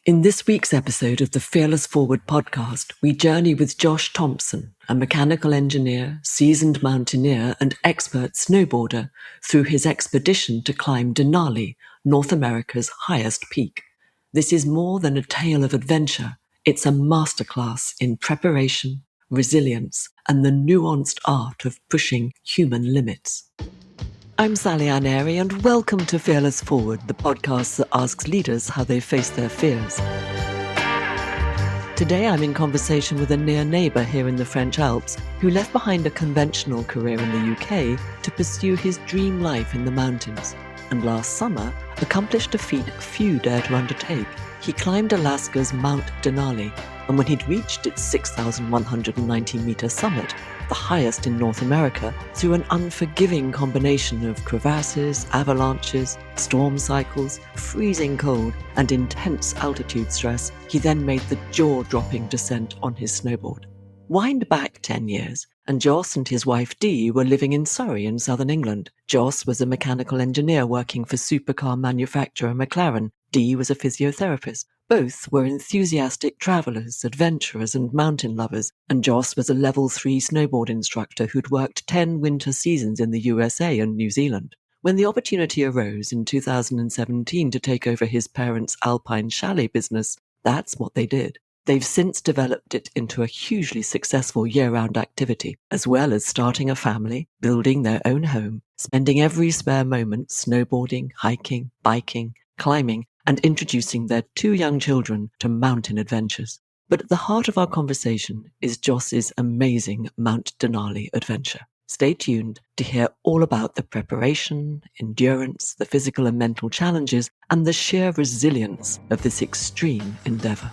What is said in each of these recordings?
In this week's episode of the Fearless Forward podcast, we journey with Josh Thompson, a mechanical engineer, seasoned mountaineer, and expert snowboarder, through his expedition to climb Denali, North America's highest peak. This is more than a tale of adventure. It's a masterclass in preparation, resilience, and the nuanced art of pushing human limits. I'm Sally Aneri, and welcome to Fearless Forward, the podcast that asks leaders how they face their fears. Today I'm in conversation with a near neighbour here in the French Alps who left behind a conventional career in the UK to pursue his dream life in the mountains, and last summer accomplished a feat few dare to undertake. He climbed Alaska's Mount Denali, and when he'd reached its 6,190-metre summit, the highest in North America, through an unforgiving combination of crevasses, avalanches, storm cycles, freezing cold, and intense altitude stress, he then made the jaw-dropping descent on his snowboard. Wind back 10 years, and Joss and his wife Dee were living in Surrey in southern England. Joss was a mechanical engineer working for supercar manufacturer McLaren. Dee was a physiotherapist. Both were enthusiastic travellers, adventurers, and mountain lovers, and Joss was a level 3 snowboard instructor who'd worked 10 winter seasons in the USA and New Zealand. When the opportunity arose in 2017 to take over his parents' alpine chalet business, that's what they did. They've since developed it into a hugely successful year-round activity, as well as starting a family, building their own home, spending every spare moment snowboarding, hiking, biking, climbing, and introducing their 2 young children to mountain adventures. But at the heart of our conversation is Joss's amazing Mount Denali adventure. Stay tuned to hear all about the preparation, endurance, the physical and mental challenges, and the sheer resilience of this extreme endeavour.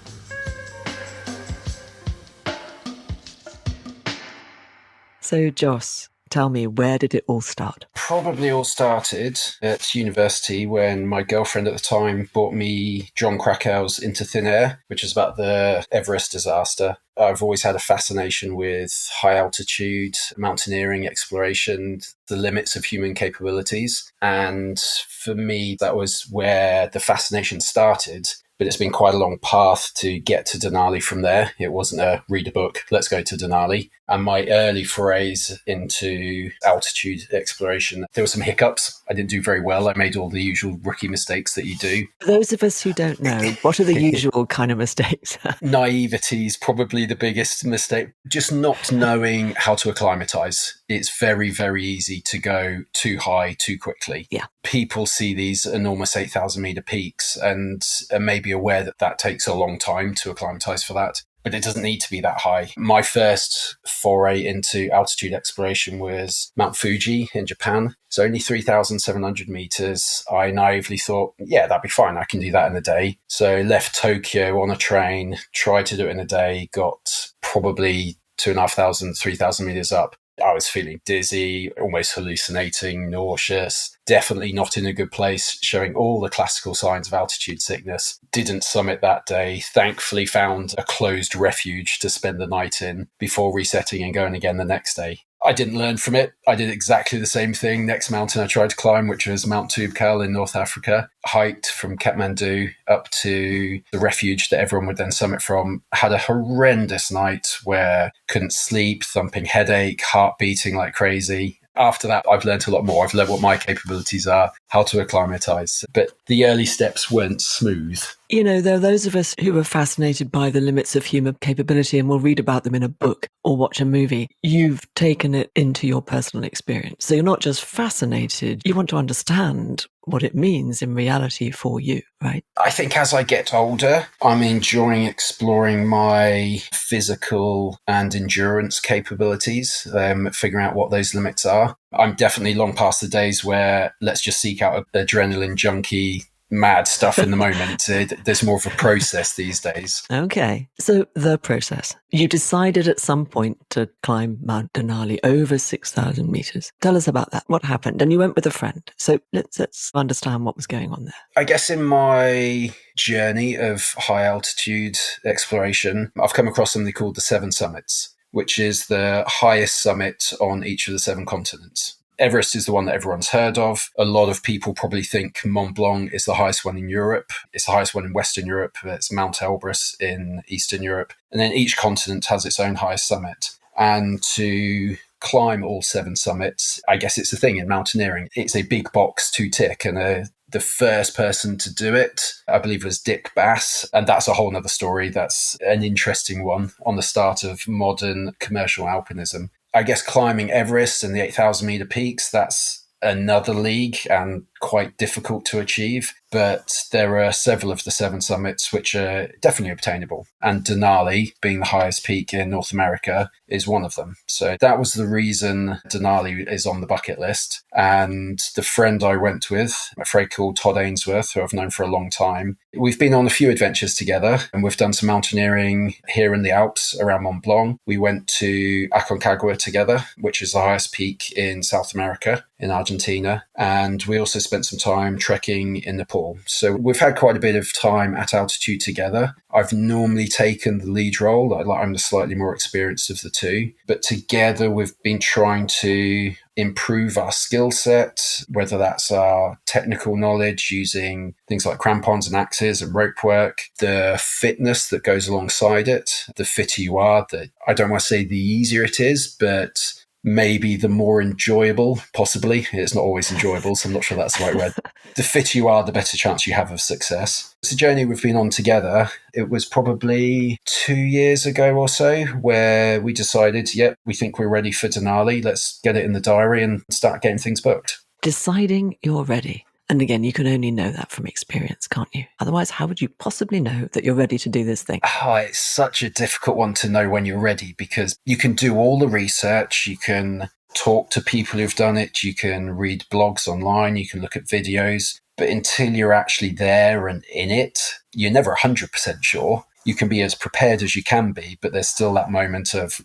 So, Joss, tell me, where did it all start? Probably all started at university when my girlfriend at the time bought me John Krakau's Into Thin Air, which is about the Everest disaster. I've always had a fascination with high altitude, mountaineering, exploration, the limits of human capabilities. And for me, that was where the fascination started. But it's been quite a long path to get to Denali from there. It wasn't a read a book, let's go to Denali. And my early forays into altitude exploration, there were some hiccups. I didn't do very well. I made all the usual rookie mistakes that you do. For those of us who don't know, what are the usual kind of mistakes? Naivety is probably the biggest mistake. Just not knowing how to acclimatize. It's very, very easy to go too high too quickly. Yeah. People see these enormous 8,000 meter peaks and are maybe aware that that takes a long time to acclimatize for that. But it doesn't need to be that high. My first foray into altitude exploration was Mount Fuji in Japan. It's only 3,700 meters. I naively thought, yeah, that'd be fine. I can do that in a day. So left Tokyo on a train, tried to do it in a day, got probably 2,500, 3,000 meters up. I was feeling dizzy, almost hallucinating, nauseous, definitely not in a good place, showing all the classical signs of altitude sickness. Didn't summit that day. Thankfully found a closed refuge to spend the night in before resetting and going again the next day. I didn't learn from it. I did exactly the same thing. Next mountain I tried to climb, which was Mount Toubkal in North Africa, hiked from Kathmandu up to the refuge that everyone would then summit from. Had a horrendous night where couldn't sleep, thumping headache, heart beating like crazy. After that, I've learned a lot more. I've learned what my capabilities are, how to acclimatize. But the early steps weren't smooth. You know, there are those of us who are fascinated by the limits of human capability and will read about them in a book or watch a movie. You've taken it into your personal experience. So you're not just fascinated, you want to understand what it means in reality for you, right? I think as I get older, I'm enjoying exploring my physical and endurance capabilities, figuring out what those limits are. I'm definitely long past the days where let's just seek out an adrenaline junkie mad stuff in the moment. There's more of a process these days. Okay. So the process. You decided at some point to climb Mount Denali over 6,000 meters. Tell us about that. What happened? And you went with a friend. So let's understand what was going on there. I guess in my journey of high altitude exploration, I've come across something called the 7 summits, which is the highest summit on each of the 7 continents. Everest is the one that everyone's heard of. A lot of people probably think Mont Blanc is the highest one in Europe. It's the highest one in Western Europe. It's Mount Elbrus in Eastern Europe. And then each continent has its own highest summit. And to climb all 7 summits, I guess it's the thing in mountaineering. It's a big box to tick, and the first person to do it, I believe, was Dick Bass. And that's a whole nother story. That's an interesting one on the start of modern commercial alpinism. I guess climbing Everest and the 8,000 meter peaks, that's another league and quite difficult to achieve. But there are several of the 7 summits which are definitely obtainable. And Denali, being the highest peak in North America, is one of them. So that was the reason Denali is on the bucket list. And the friend I went with, a friend called Todd Ainsworth, who I've known for a long time, we've been on a few adventures together, and we've done some mountaineering here in the Alps around Mont Blanc. We went to Aconcagua together, which is the highest peak in South America, in Argentina. And we also spent some time trekking in Nepal. So we've had quite a bit of time at altitude together. I've normally taken the lead role. I'm the slightly more experienced of the two. But together we've been trying to improve our skill set, whether that's our technical knowledge using things like crampons and axes and rope work, the fitness that goes alongside it. The fitter you are, I don't want to say the easier it is, but maybe the more enjoyable, possibly. It's not always enjoyable, so I'm not sure that's the right word. The fitter you are, the better chance you have of success. It's a journey we've been on together. It was probably 2 years ago or so where we decided, we think we're ready for Denali. Let's get it in the diary and start getting things booked. Deciding you're ready. And again, you can only know that from experience, can't you? Otherwise, how would you possibly know that you're ready to do this thing? Oh, it's such a difficult one to know when you're ready, because you can do all the research, you can talk to people who've done it, you can read blogs online, you can look at videos, but until you're actually there and in it, you're never 100% sure. You can be as prepared as you can be, but there's still that moment of,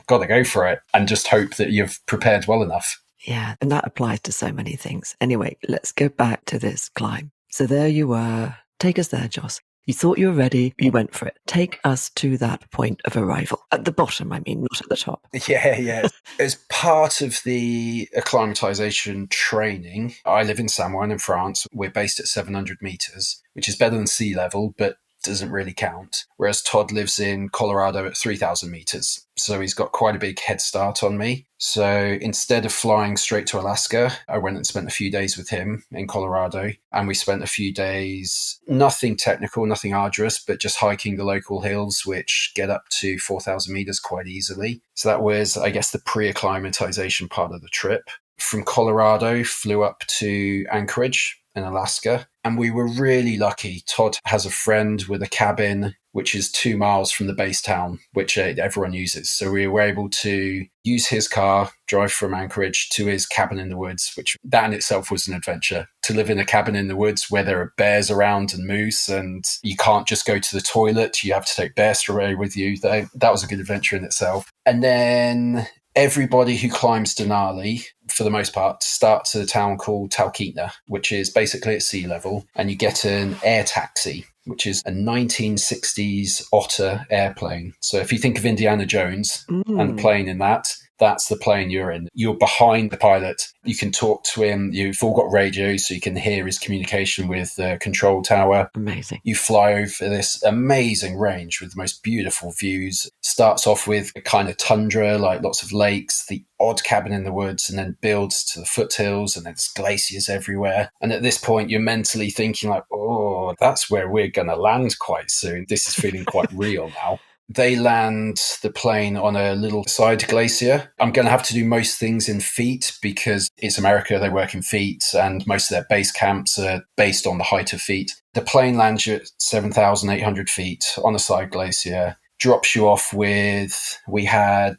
got to go for it, and just hope that you've prepared well enough. Yeah, and that applies to so many things. Anyway, let's go back to this climb. So there you were. Take us there, Joss. You thought you were ready. You went for it. Take us to that point of arrival. At the bottom, I mean, not at the top. Yeah. As part of the acclimatization training, I live in Samoin in France. We're based at 700 meters, which is better than sea level, but doesn't really count. Whereas Todd lives in Colorado at 3,000 meters. So he's got quite a big head start on me. So instead of flying straight to Alaska, I went and spent a few days with him in Colorado. And we spent a few days, nothing technical, nothing arduous, but just hiking the local hills, which get up to 4,000 meters quite easily. So that was, I guess, the pre-acclimatization part of the trip. From Colorado, flew up to Anchorage in Alaska. And we were really lucky. Todd has a friend with a cabin, which is 2 miles from the base town, which everyone uses. So we were able to use his car, drive from Anchorage to his cabin in the woods, which that in itself was an adventure. To live in a cabin in the woods where there are bears around and moose, and you can't just go to the toilet, you have to take bear spray with you. That was a good adventure in itself. And then everybody who climbs Denali, for the most part, starts at a town called Talkeetna, which is basically at sea level, and you get an air taxi, which is a 1960s Otter airplane. So if you think of Indiana Jones and the plane in that, that's the plane you're in. You're behind the pilot. You can talk to him. You've all got radios, so you can hear his communication with the control tower. Amazing. You fly over this amazing range with the most beautiful views. Starts off with a kind of tundra, like lots of lakes, the odd cabin in the woods, and then builds to the foothills, and there's glaciers everywhere. And at this point, you're mentally thinking like, oh, that's where we're going to land quite soon. This is feeling quite real now. They land the plane on a little side glacier. I'm going to have to do most things in feet because it's America, they work in feet, and most of their base camps are based on the height of feet. The plane lands you at 7,800 feet on a side glacier, drops you off with, we had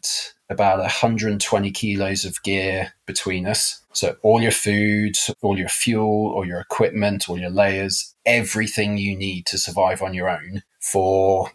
about 120 kilos of gear between us. So all your food, all your fuel, all your equipment, all your layers, everything you need to survive on your own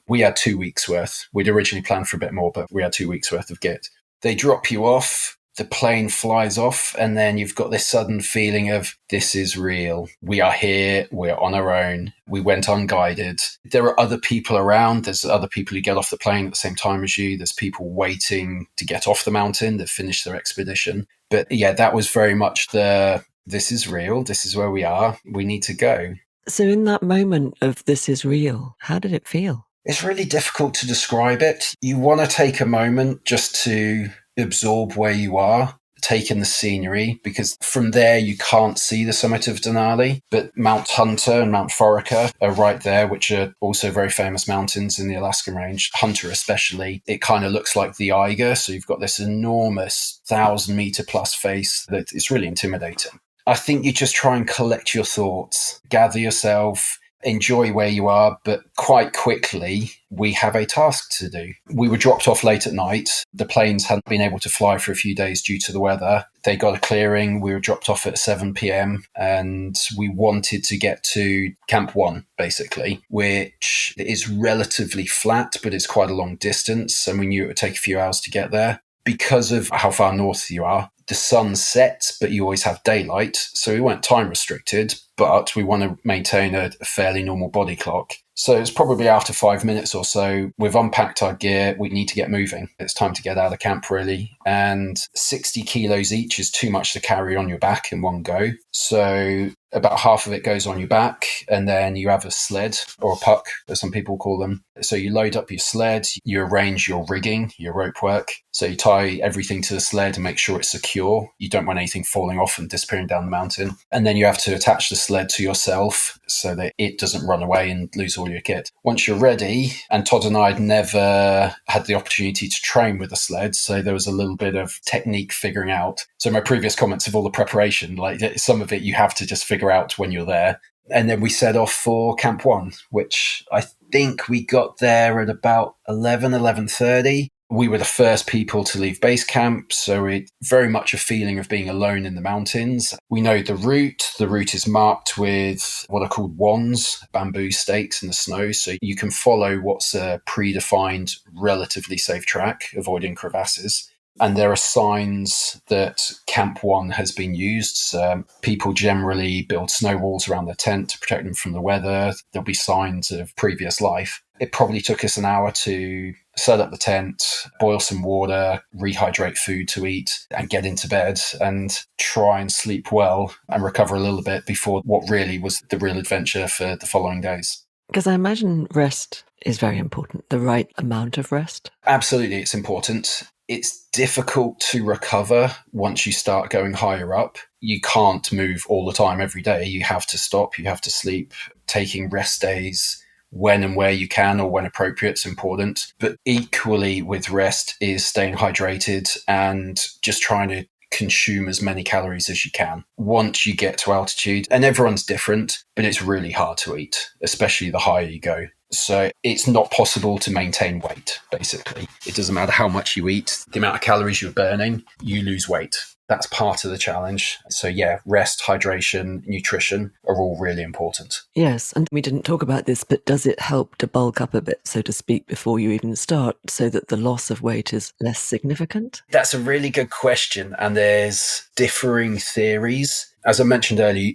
we had 2 weeks worth. We'd originally planned for a bit more, but we had 2 weeks worth of gear. They drop you off. the plane flies off, and then you've got this sudden feeling of, this is real. We are here. We're on our own. We went unguided. There are other people around. There's other people who get off the plane at the same time as you. There's people waiting to get off the mountain. They've finished their expedition. But yeah, that was very much this is real. This is where we are. We need to go. So in that moment of this is real, how did it feel? It's really difficult to describe it. You want to take a moment just to absorb where you are, take in the scenery, because from there you can't see the summit of Denali, but Mount Hunter and Mount Foraker are right there, which are also very famous mountains in the Alaskan range. Hunter especially, it kind of looks like the Eiger, so you've got this enormous 1,000-meter plus face that it's really intimidating. I think you just try and collect your thoughts, gather yourself, enjoy where you are, but quite quickly we have a task to do. We were dropped off late at night. The planes hadn't been able to fly for a few days due to the weather. They got a clearing. We were dropped off at 7 p.m. and we wanted to get to Camp 1, basically, which is relatively flat, but it's quite a long distance. And we knew it would take a few hours to get there. Because of how far north you are, the sun sets, but you always have daylight. So we weren't time restricted, but we want to maintain a fairly normal body clock. So it's probably after 5 minutes or so, we've unpacked our gear. We need to get moving. It's time to get out of camp, really. And 60 kilos each is too much to carry on your back in one go. So about half of it goes on your back, and then you have a sled, or a puck, as some people call them. So you load up your sled, you arrange your rigging, your rope work. So you tie everything to the sled and make sure it's secure. You don't want anything falling off and disappearing down the mountain. And then you have to attach the sled to yourself so that it doesn't run away and lose all your kit. Once you're ready, and Todd and I had never had the opportunity to train with a sled, so there was a little bit of technique figuring out. So my previous comments of all the preparation, like some of it you have to just figure out when you're there. And then we set off for Camp 1, which I think we got there at about 11:30. We were the first people to leave base camp, so it's very much a feeling of being alone in the mountains. We know the route. The route is marked with what are called wands, bamboo stakes in the snow, so you can follow what's a predefined, relatively safe track, avoiding crevasses. And there are signs that Camp 1 has been used. People generally build snow walls around their tent to protect them from the weather. There'll be signs of previous life. It probably took us an hour to set up the tent, boil some water, rehydrate food to eat, and get into bed and try and sleep well and recover a little bit before what really was the real adventure for the following days. Because I imagine rest is very important, the right amount of rest. Absolutely, it's important. It's difficult to recover once you start going higher up. You can't move all the time every day. You have to stop, you have to sleep. Taking rest days when and where you can or when appropriate is important. But equally with rest is staying hydrated and just trying to consume as many calories as you can. Once you get to altitude, and everyone's different, but it's really hard to eat, especially the higher you go. So it's not possible to maintain weight, basically. It doesn't matter how much you eat, the amount of calories you're burning, you lose weight. That's part of the challenge. So yeah, rest, hydration, nutrition are all really important. Yes, and we didn't talk about this, but does it help to bulk up a bit, so to speak, before you even start, so that the loss of weight is less significant? That's a really good question, and there's differing theories. As I mentioned earlier,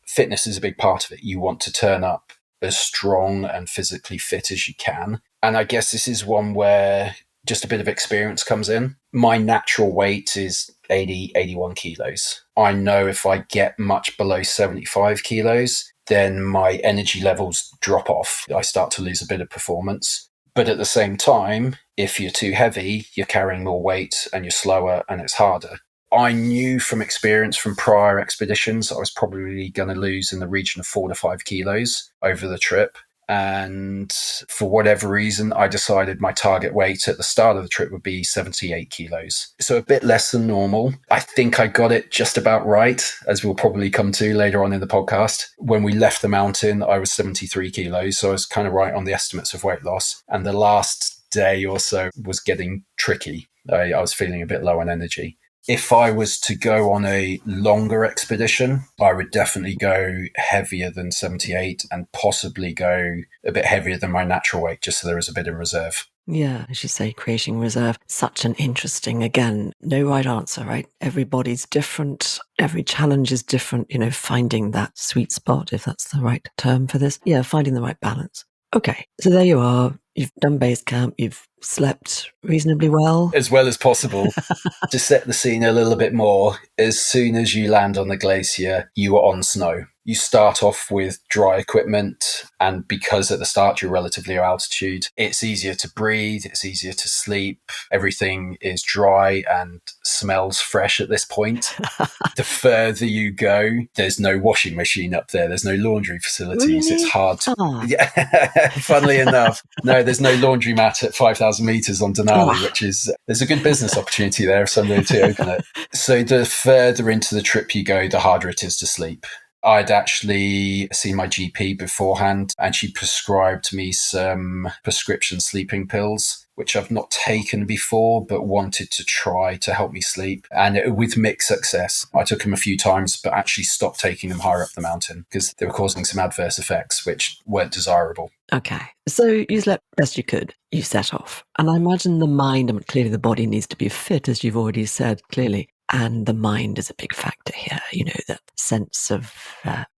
fitness is a big part of it. You want to turn up as strong and physically fit as you can. And I guess this is one where just a bit of experience comes in. My natural weight is 81 kilos. I know if I get much below 75 kilos, then my energy levels drop off. I start to lose a bit of performance. But at the same time, if you're too heavy, you're carrying more weight and you're slower and it's harder. I knew from experience from prior expeditions I was probably going to lose in the region of 4 to 5 kilos over the trip. And for whatever reason, I decided my target weight at the start of the trip would be 78 kilos. So a bit less than normal. I think I got it just about right, as we'll probably come to later on in the podcast. When we left the mountain, I was 73 kilos. So I was kind of right on the estimates of weight loss. And the last day or so was getting tricky. I was feeling a bit low on energy. If I was to go on a longer expedition, I would definitely go heavier than 78 and possibly go a bit heavier than my natural weight, just so there is a bit of reserve. Yeah, as you say, creating reserve. Such an interesting, again, no right answer, right? Everybody's different. Every challenge is different, finding that sweet spot, if that's the right term for this. Yeah, finding the right balance. Okay, so there you are. You've done base camp. You've slept reasonably well. As well as possible. To set the scene a little bit more, as soon as you land on the glacier, you are on snow. You start off with dry equipment, and because at the start you're relatively low altitude, it's easier to breathe, it's easier to sleep. Everything is dry and smells fresh at this point. The further you go, there's no washing machine up there. There's no laundry facilities. Really? It's hard. Yeah. Funnily enough, no, there's no laundromat at 5,000 meters on Denali, which is, there's a good business opportunity there if somebody to open it. So the further into the trip you go, the harder it is to sleep. I'd actually seen my GP beforehand, and she prescribed me some prescription sleeping pills, which I've not taken before, but wanted to try to help me sleep. And with mixed success. I took them a few times, but actually stopped taking them higher up the mountain because they were causing some adverse effects, which weren't desirable. Okay. So you slept best you could. You set off. And I imagine the mind, and clearly the body needs to be fit, as you've already said, clearly. And the mind is a big factor here, that sense of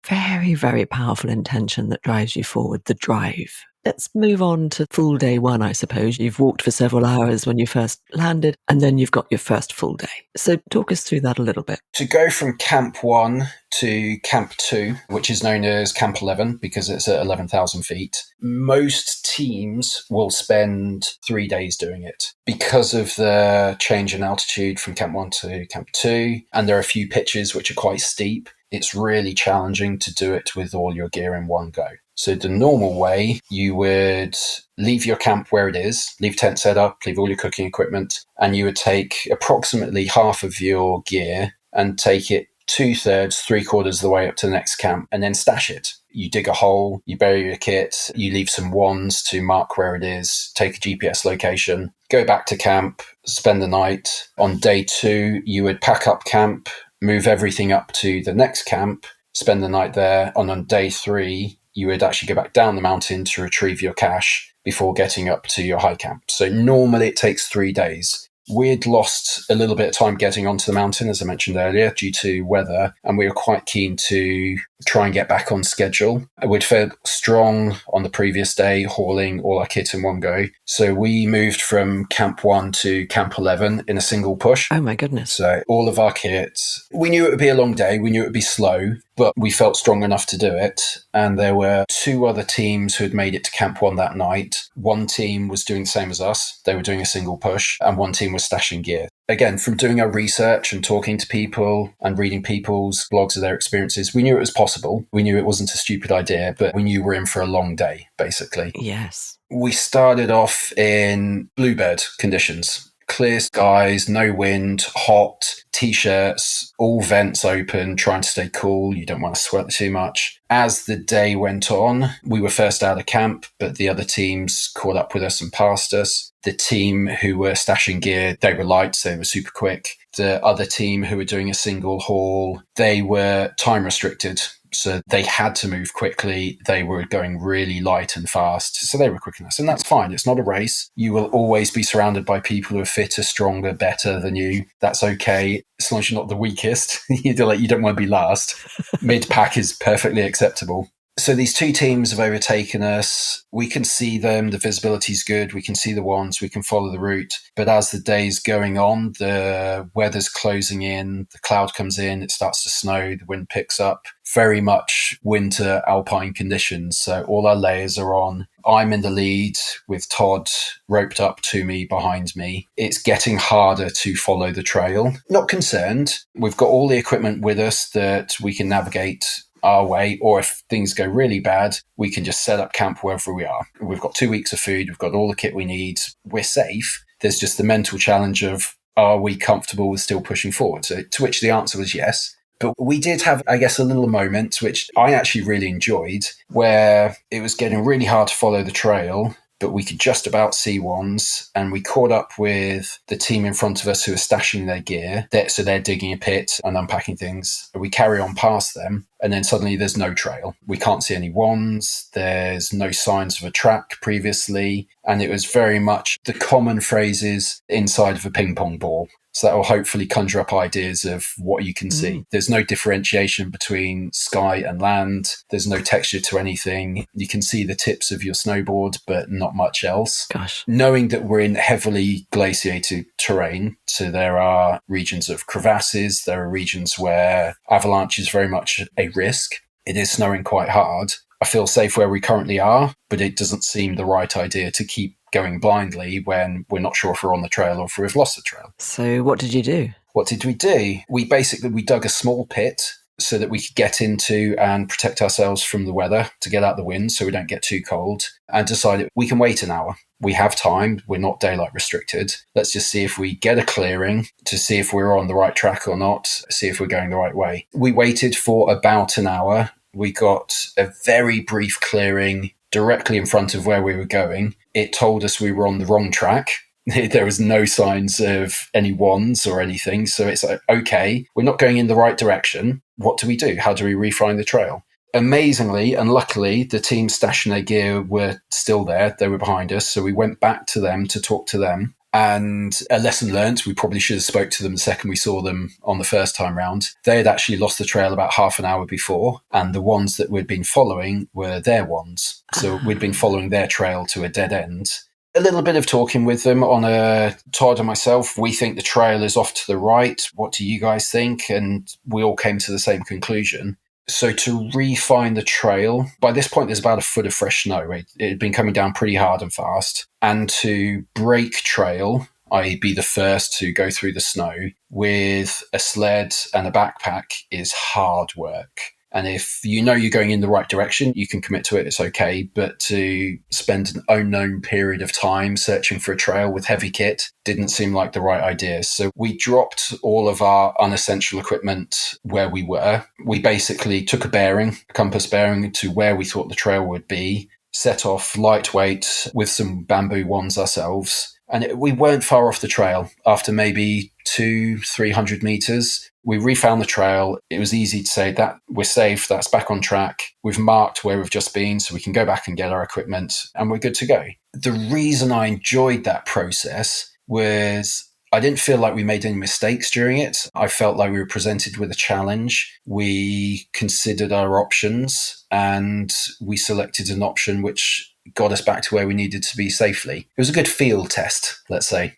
very, very powerful intention that drives you forward, the drive. Let's move on to full day one, I suppose. You've walked for several hours when you first landed, and then you've got your first full day. So talk us through that a little bit. To go from Camp 1 to Camp 2, which is known as Camp 11 because it's at 11,000 feet, most teams will spend 3 days doing it because of the change in altitude from Camp 1 to Camp 2, and there are a few pitches which are quite steep. It's really challenging to do it with all your gear in one go. So the normal way, you would leave your camp where it is, leave tent set up, leave all your cooking equipment, and you would take approximately half of your gear and take it 2/3, 3/4 of the way up to the next camp, and then stash it. You dig a hole, you bury your kit, you leave some wands to mark where it is, take a GPS location, go back to camp, spend the night. On day 2, you would pack up camp, move everything up to the next camp, spend the night there, and on day 3, you would actually go back down the mountain to retrieve your cache before getting up to your high camp. So normally it takes 3 days. We'd lost a little bit of time getting onto the mountain, as I mentioned earlier, due to weather, and we were quite keen to try and get back on schedule. We'd felt strong on the previous day, hauling all our kit in one go. So we moved from Camp 1 to Camp 11 in a single push. Oh my goodness. So all of our kit, we knew it would be a long day, we knew it would be slow, but we felt strong enough to do it. And there were 2 other teams who had made it to Camp 1 that night. One team was doing the same as us. They were doing a single push, and one team was stashing gear. Again, from doing our research and talking to people and reading people's blogs of their experiences, we knew it was possible. We knew it wasn't a stupid idea, but we knew we're in for a long day, basically. Yes. We started off in bluebird conditions. Clear skies, no wind, hot, t-shirts, all vents open, trying to stay cool. You don't want to sweat too much. As the day went on, we were first out of camp, but the other teams caught up with us and passed us. The team who were stashing gear, they were light, so they were super quick. The other team who were doing a single haul, they were time restricted. So they had to move quickly. They were going really light and fast. So they were quick enough. And that's fine. It's not a race. You will always be surrounded by people who are fitter, stronger, better than you. That's okay. As long as you're not the weakest. You don't want to be last. Mid-pack is perfectly acceptable. So these 2 teams have overtaken us. We can see them. The visibility is good. We can see the ones. We can follow the route. But as the day's going on, the weather's closing in. The cloud comes in. It starts to snow. The wind picks up. Very much winter alpine conditions. So all our layers are on. I'm in the lead with Todd roped up to me behind me. It's getting harder to follow the trail. Not concerned. We've got all the equipment with us that we can navigate our way, or if things go really bad, we can just set up camp wherever we are. We've got 2 weeks of food, we've got all the kit we need, we're safe. There's just the mental challenge of, are we comfortable with still pushing forward? So to which the answer was yes. But we did have, I guess, a little moment, which I actually really enjoyed, where it was getting really hard to follow the trail. but we could just about see ones. And we caught up with the team in front of us who are stashing their gear. So they're digging a pit and unpacking things. We carry on past them, and then suddenly there's no trail. We can't see any wands. There's no signs of a track previously. And it was very much the common phrases inside of a ping pong ball. So that will hopefully conjure up ideas of what you can see. There's no differentiation between sky and land. There's no texture to anything. You can see the tips of your snowboard, but not much else. Gosh. Knowing that we're in heavily glaciated terrain, so there are regions of crevasses, there are regions where avalanche is very much a risk. It is snowing quite hard. I feel safe where we currently are, but it doesn't seem the right idea to keep going blindly when we're not sure if we're on the trail or if we've lost the trail. So what did you do? What did we do? We dug a small pit so that we could get into and protect ourselves from the weather, to get out the wind so we don't get too cold, and decided we can wait an hour. We have time. We're not daylight restricted. Let's just see if we get a clearing to see if we're on the right track or not, see if we're going the right way. We waited for about an hour. We got a very brief clearing directly in front of where we were going. It told us we were on the wrong track. There was no signs of any wands or anything. So it's like, okay, we're not going in the right direction. What do we do? How do we refine the trail? Amazingly and luckily, the team stashing their gear were still there. They were behind us. So we went back to them to talk to them. And a lesson learned, we probably should have spoke to them the second we saw them on the first time round. They had actually lost the trail about half an hour before, and the ones that we'd been following were their ones. So we'd been following their trail to a dead end. A little bit of talking with them on Todd and myself. We think the trail is off to the right. What do you guys think? And we all came to the same conclusion. So to refine the trail, by this point, there's about a foot of fresh snow. It had been coming down pretty hard and fast. And to break trail, i.e. be the first to go through the snow with a sled and a backpack, is hard work. And if you know you're going in the right direction, you can commit to it, it's okay. But to spend an unknown period of time searching for a trail with heavy kit didn't seem like the right idea. So we dropped all of our unessential equipment where we were. We basically took a compass bearing to where we thought the trail would be, set off lightweight with some bamboo wands ourselves. And we weren't far off the trail. After maybe 200-300 meters, we refound the trail. It was easy to say that we're safe, that's back on track. We've marked where we've just been, so we can go back and get our equipment, and we're good to go. The reason I enjoyed that process was I didn't feel like we made any mistakes during it. I felt like we were presented with a challenge. We considered our options, and we selected an option which got us back to where we needed to be safely. It was a good field test, let's say.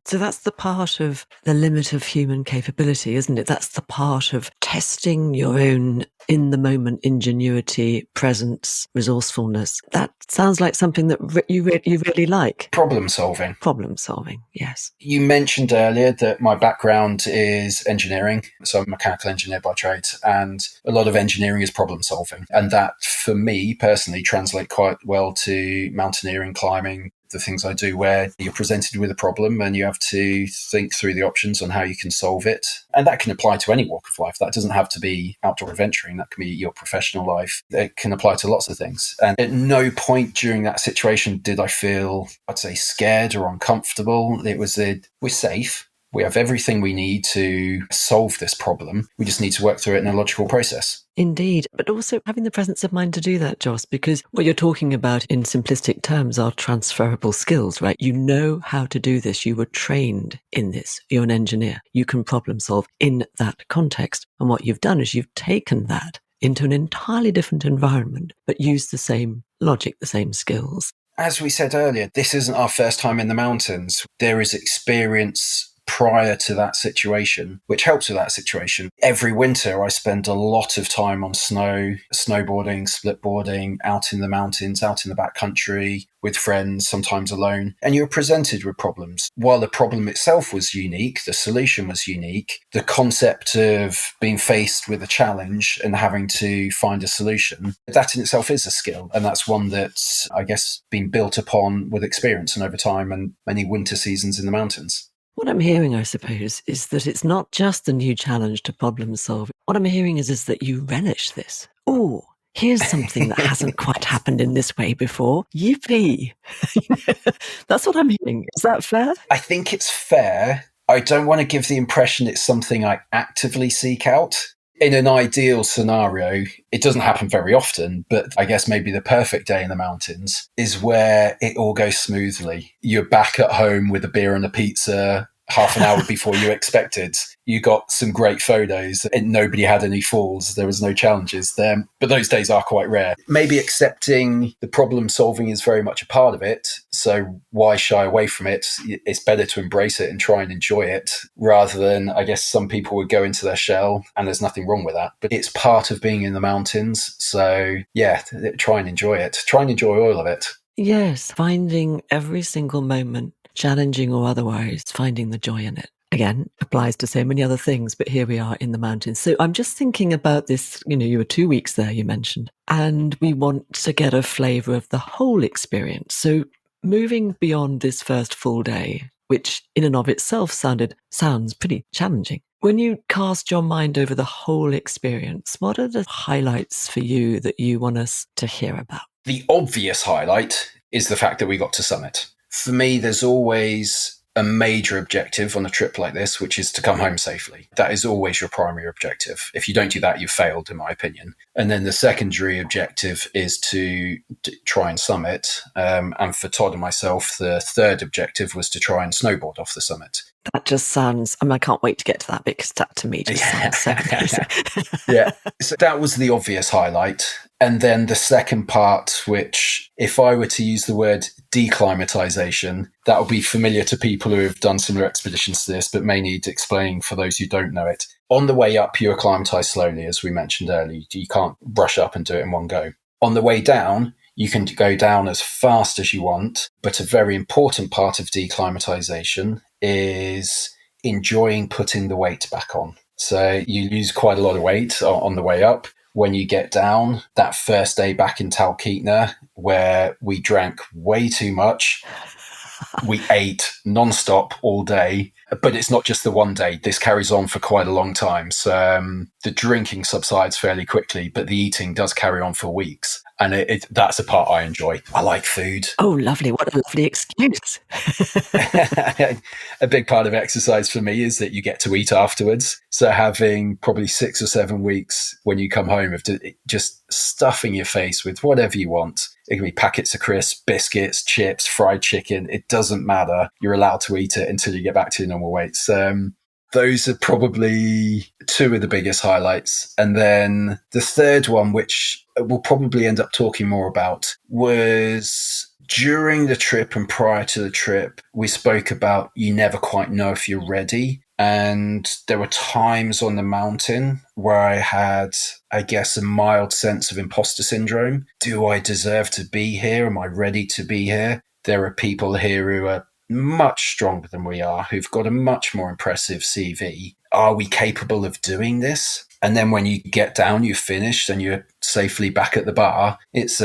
So that's the part of the limit of human capability, isn't it? That's the part of testing your own in-the-moment ingenuity, presence, resourcefulness. That sounds like something that you really like. Problem solving. Problem solving, yes. You mentioned earlier that my background is engineering. So I'm a mechanical engineer by trade, and a lot of engineering is problem solving. And that, for me personally, translates quite well to mountaineering, climbing, the things I do, where you're presented with a problem and you have to think through the options on how you can solve it. And that can apply to any walk of life. That doesn't have to be outdoor adventuring. That can be your professional life. It can apply to lots of things. And at no point during that situation did I feel, I'd say, scared or uncomfortable. It was we're safe. We have everything we need to solve this problem. We just need to work through it in a logical process. Indeed, but also having the presence of mind to do that, Joss, because what you're talking about in simplistic terms are transferable skills, right? You know how to do this. You were trained in this. You're an engineer. You can problem solve in that context. And what you've done is you've taken that into an entirely different environment, but used the same logic, the same skills. As we said earlier, this isn't our first time in the mountains. There is experience prior to that situation, which helps with that situation. Every winter, I spend a lot of time on snow, snowboarding, splitboarding, out in the mountains, out in the backcountry, with friends, sometimes alone. And you're presented with problems. While the problem itself was unique, the solution was unique, the concept of being faced with a challenge and having to find a solution, that in itself is a skill. And that's one that's, I guess, been built upon with experience and over time and many winter seasons in the mountains. What I'm hearing, I suppose, is that it's not just a new challenge to problem solve. What I'm hearing is that you relish this. Oh, Here's something that hasn't quite happened in this way before. Yippee. That's what I'm hearing. Is that fair? I think it's fair. I don't want to give the impression it's something I actively seek out. In an ideal scenario, it doesn't happen very often, but I guess maybe the perfect day in the mountains is where it all goes smoothly. You're back at home with a beer and a pizza half an hour before you expected. You got some great photos and nobody had any falls. There was no challenges there, but those days are quite rare. Maybe accepting the problem solving is very much a part of it. So why shy away from it? It's better to embrace it and try and enjoy it rather than, I guess, some people would go into their shell, and there's nothing wrong with that, but it's part of being in the mountains. So yeah, try and enjoy it. Try and enjoy all of it. Yes, finding every single moment, challenging or otherwise, finding the joy in it. Again, applies to so many other things, but here we are in the mountains. So I'm just thinking about this, you were 2 weeks there, you mentioned, and we want to get a flavour of the whole experience. So moving beyond this first full day, which in and of itself sounds pretty challenging. When you cast your mind over the whole experience, what are the highlights for you that you want us to hear about? The obvious highlight is the fact that we got to summit. For me, there's always a major objective on a trip like this, which is to come home safely. That is always your primary objective. If you don't do that, you've failed, in my opinion. And then the secondary objective is to try and summit. And for Todd and myself, the third objective was to try and snowboard off the summit. That just sounds, I can't wait to get to that because that to me just sounds so amazing. Yeah. So that was the obvious highlight. And then the second part, which if I were to use the word declimatization, that will be familiar to people who have done similar expeditions to this, but may need explaining for those who don't know it. On the way up, you acclimatize slowly, as we mentioned earlier. You can't rush up and do it in one go. On the way down, you can go down as fast as you want, but a very important part of declimatization is enjoying putting the weight back on. So you lose quite a lot of weight on the way up. When you get down, that first day back in Talkeetna, where we drank way too much, we ate non-stop all day, but it's not just the one day. This carries on for quite a long time. So the drinking subsides fairly quickly, but the eating does carry on for weeks. And that's a part I enjoy. I like food. Oh, lovely. What a lovely excuse. A big part of exercise for me is that you get to eat afterwards. So having probably 6 or 7 weeks when you come home of just stuffing your face with whatever you want. It can be packets of crisps, biscuits, chips, fried chicken. It doesn't matter. You're allowed to eat it until you get back to your normal weights. Those are probably two of the biggest highlights. And then the third one, which we'll probably end up talking more about, was during the trip and prior to the trip, we spoke about you never quite know if you're ready. And there were times on the mountain where I had, I guess, a mild sense of imposter syndrome. Do I deserve to be here? Am I ready to be here? There are people here who are much stronger than we are, who've got a much more impressive CV. Are we capable of doing this? And then when you get down, you've finished and you're safely back at the bar, it's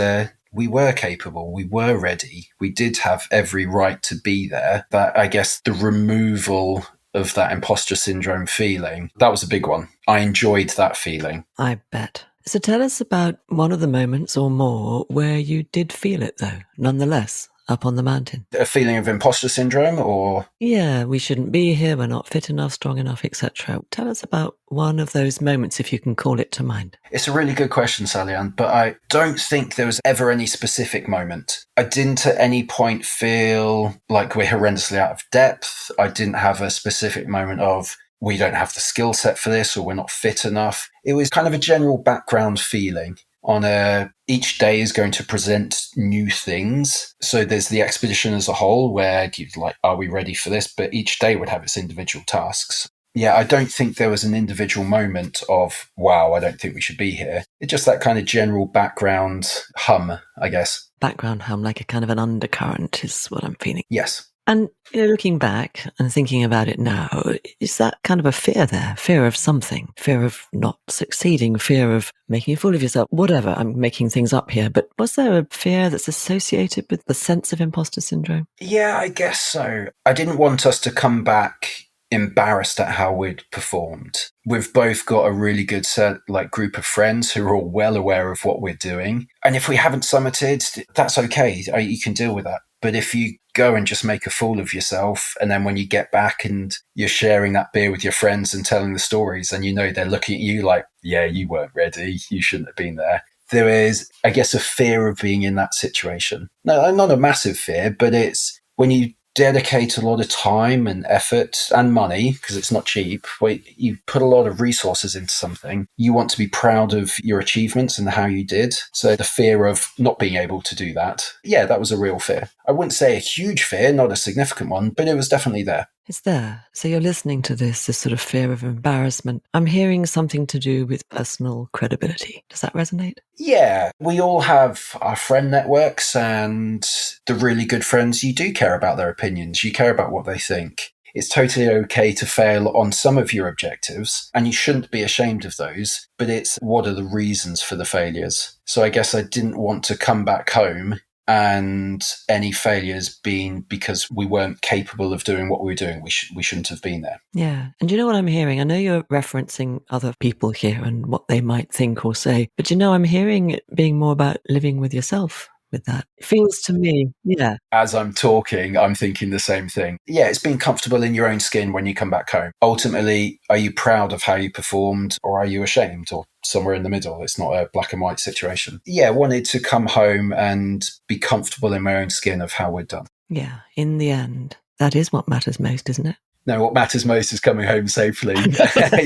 we were capable, we were ready, we did have every right to be there. But I guess the removal of that imposter syndrome feeling, that was a big one. I enjoyed that feeling. I bet. So tell us about one of the moments or more where you did feel it though, nonetheless, up on the mountain. A feeling of imposter syndrome, or? Yeah, we shouldn't be here, we're not fit enough, strong enough, etc. Tell us about one of those moments, if you can call it to mind. It's a really good question, Sally-Ann, but I don't think there was ever any specific moment. I didn't at any point feel like we're horrendously out of depth. I didn't have a specific moment of, we don't have the skill set for this, or we're not fit enough. It was kind of a general background feeling. Each day is going to present new things. So there's the expedition as a whole where are we ready for this? But each day would have its individual tasks. Yeah, I don't think there was an individual moment of, wow, I don't think we should be here. It's just that kind of general background hum, I guess. Background hum, like a kind of an undercurrent is what I'm feeling. Yes. And looking back and thinking about it now, is that kind of a fear there? Fear of something? Fear of not succeeding? Fear of making a fool of yourself? Whatever, I'm making things up here. But was there a fear that's associated with the sense of imposter syndrome? Yeah, I guess so. I didn't want us to come back embarrassed at how we'd performed. We've both got a really good group of friends who are all well aware of what we're doing. And if we haven't summited, that's okay. You can deal with that. But if you go and just make a fool of yourself, and then when you get back and you're sharing that beer with your friends and telling the stories, and they're looking at you like, yeah, you weren't ready, you shouldn't have been there. There is, I guess, a fear of being in that situation. No, not a massive fear, but it's when you dedicate a lot of time and effort and money, because it's not cheap, you put a lot of resources into something, you want to be proud of your achievements and how you did. So the fear of not being able to do that, yeah, that was a real fear. I wouldn't say a huge fear, not a significant one, but it was definitely there. It's there. So you're listening to this sort of fear of embarrassment. I'm hearing something to do with personal credibility. Does that resonate? Yeah, we all have our friend networks, and the really good friends, you do care about their opinions. You care about what they think. It's totally okay to fail on some of your objectives, and you shouldn't be ashamed of those, but it's what are the reasons for the failures? So I guess I didn't want to come back home and any failures being because we weren't capable of doing what we were doing. We shouldn't have been there. Yeah. And you know what I'm hearing? I know you're referencing other people here and what they might think or say, but I'm hearing it being more about living with yourself with that. It feels to me, yeah. As I'm talking, I'm thinking the same thing. Yeah, it's being comfortable in your own skin when you come back home. Ultimately, are you proud of how you performed, or are you ashamed, or somewhere in the middle? It's not a black and white situation. Yeah, I wanted to come home and be comfortable in my own skin of how we're done. Yeah, in the end, that is what matters most, isn't it? No, what matters most is coming home safely.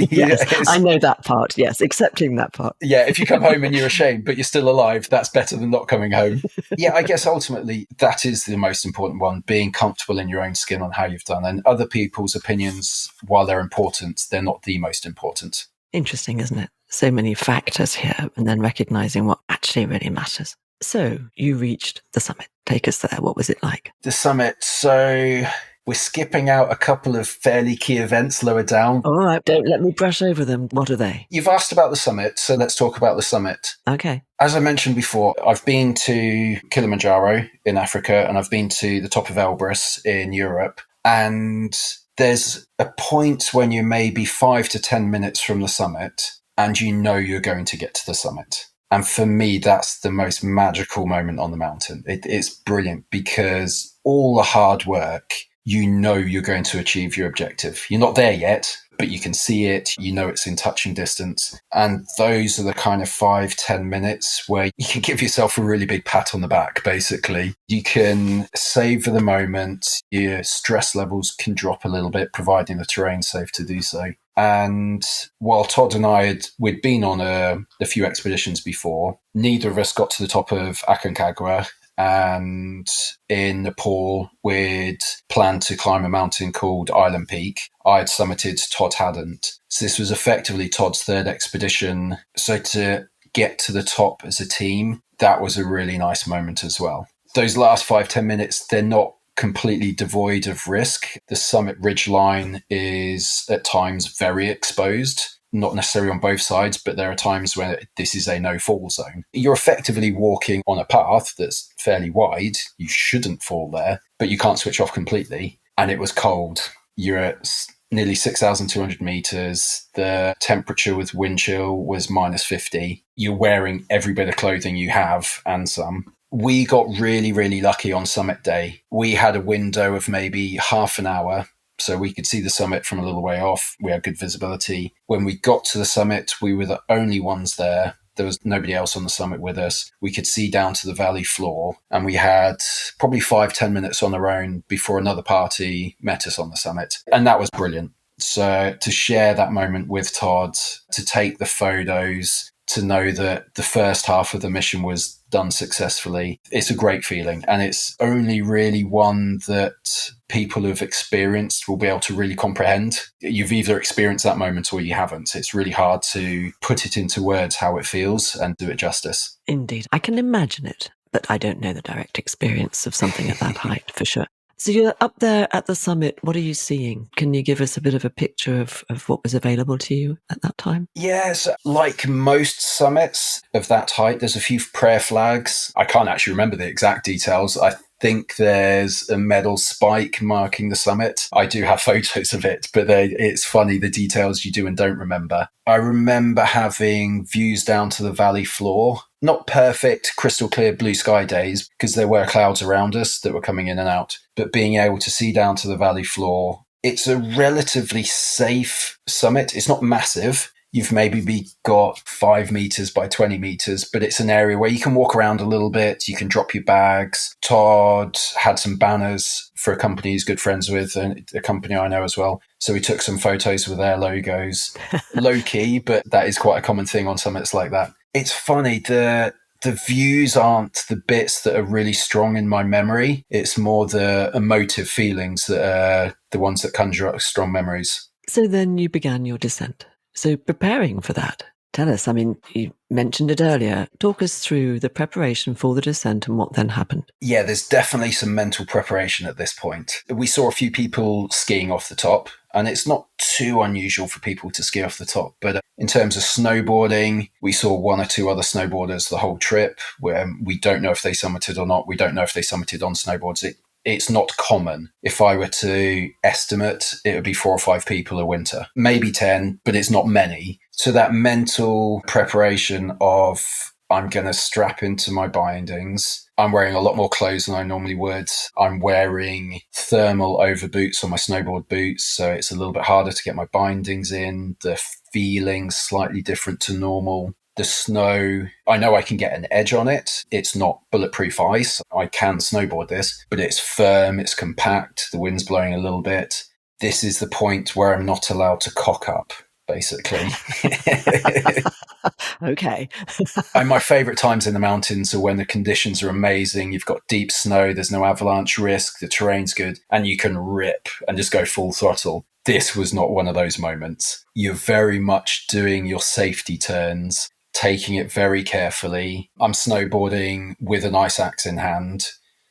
Yes, I know that part. Yes, accepting that part. Yeah, if you come home and you're ashamed, but you're still alive, that's better than not coming home. Yeah, I guess ultimately that is the most important one, being comfortable in your own skin on how you've done. And other people's opinions, while they're important, they're not the most important. Interesting, isn't it? So many factors here, and then recognizing what actually really matters. So you reached the summit. Take us there. What was it like? The summit. So we're skipping out a couple of fairly key events lower down. All right, don't let me brush over them. What are they? You've asked about the summit, so let's talk about the summit. Okay. As I mentioned before, I've been to Kilimanjaro in Africa, and I've been to the top of Elbrus in Europe. And there's a point when you're maybe 5 to 10 minutes from the summit, and you're going to get to the summit. And for me, that's the most magical moment on the mountain. It's brilliant because all the hard work, you're going to achieve your objective. You're not there yet, but you can see it. It's in touching distance. And those are the kind of 5-10 minutes where you can give yourself a really big pat on the back, basically. You can savor the moment. Your stress levels can drop a little bit, providing the terrain's safe to do so. And while Todd and we'd been on a few expeditions before, neither of us got to the top of Aconcagua. And in Nepal, we'd planned to climb a mountain called Island Peak. I'd summited, Todd hadn't. So this was effectively Todd's third expedition. So to get to the top as a team, that was a really nice moment as well. Those last 5-10 minutes, they're not completely devoid of risk. The summit ridgeline is at times very exposed. Not necessarily on both sides, but there are times where this is a no-fall zone. You're effectively walking on a path that's fairly wide. You shouldn't fall there, but you can't switch off completely. And it was cold. You're at nearly 6,200 meters. The temperature with wind chill was minus 50. You're wearing every bit of clothing you have and some. We got really, really lucky on summit day. We had a window of maybe half an hour, so we could see the summit from a little way off. We had good visibility. When we got to the summit, we were the only ones there. There was nobody else on the summit with us. We could see down to the valley floor, and we had probably 5-10 minutes on our own before another party met us on the summit. And that was brilliant. So to share that moment with Todd, to take the photos, to know that the first half of the mission was done successfully, it's a great feeling. And it's only really one that people who've experienced will be able to really comprehend. You've either experienced that moment or you haven't. It's really hard to put it into words how it feels and do it justice. Indeed. I can imagine it, but I don't know the direct experience of something at that height for sure. So you're up there at the summit. What are you seeing? Can you give us a bit of a picture of what was available to you at that time? Yes, like most summits of that height, there's a few prayer flags. I can't actually remember the exact details. I think there's a metal spike marking the summit. I do have photos of it, but it's funny the details you do and don't remember. I remember having views down to the valley floor. Not perfect, crystal clear blue sky days because there were clouds around us that were coming in and out, but being able to see down to the valley floor. It's a relatively safe summit. It's not massive. You've maybe got 5 meters by 20 meters, but it's an area where you can walk around a little bit. You can drop your bags. Todd had some banners for a company he's good friends with, and a company I know as well. So we took some photos with their logos. Low key, but that is quite a common thing on summits like that. It's funny, the views aren't the bits that are really strong in my memory. It's more the emotive feelings that are the ones that conjure up strong memories. So then you began your descent. So preparing for that, tell us, you mentioned it earlier. Talk us through the preparation for the descent and what then happened. Yeah, there's definitely some mental preparation at this point. We saw a few people skiing off the top, and it's not too unusual for people to ski off the top. But in terms of snowboarding, we saw 1 or 2 other snowboarders the whole trip, where we don't know if they summited or not. We don't know if they summited on snowboards. It's not common. If I were to estimate, it would be 4 or 5 people a winter, maybe 10, but it's not many. So that mental preparation of I'm going to strap into my bindings. I'm wearing a lot more clothes than I normally would. I'm wearing thermal over boots on my snowboard boots, so it's a little bit harder to get my bindings in. The feeling's slightly different to normal. The snow, I know I can get an edge on it. It's not bulletproof ice. I can snowboard this, but it's firm, it's compact, the wind's blowing a little bit. This is the point where I'm not allowed to cock up, basically. Okay. And my favourite times in the mountains are when the conditions are amazing. You've got deep snow, there's no avalanche risk, the terrain's good, and you can rip and just go full throttle. This was not one of those moments. You're very much doing your safety turns, taking it very carefully. I'm snowboarding with an ice axe in hand,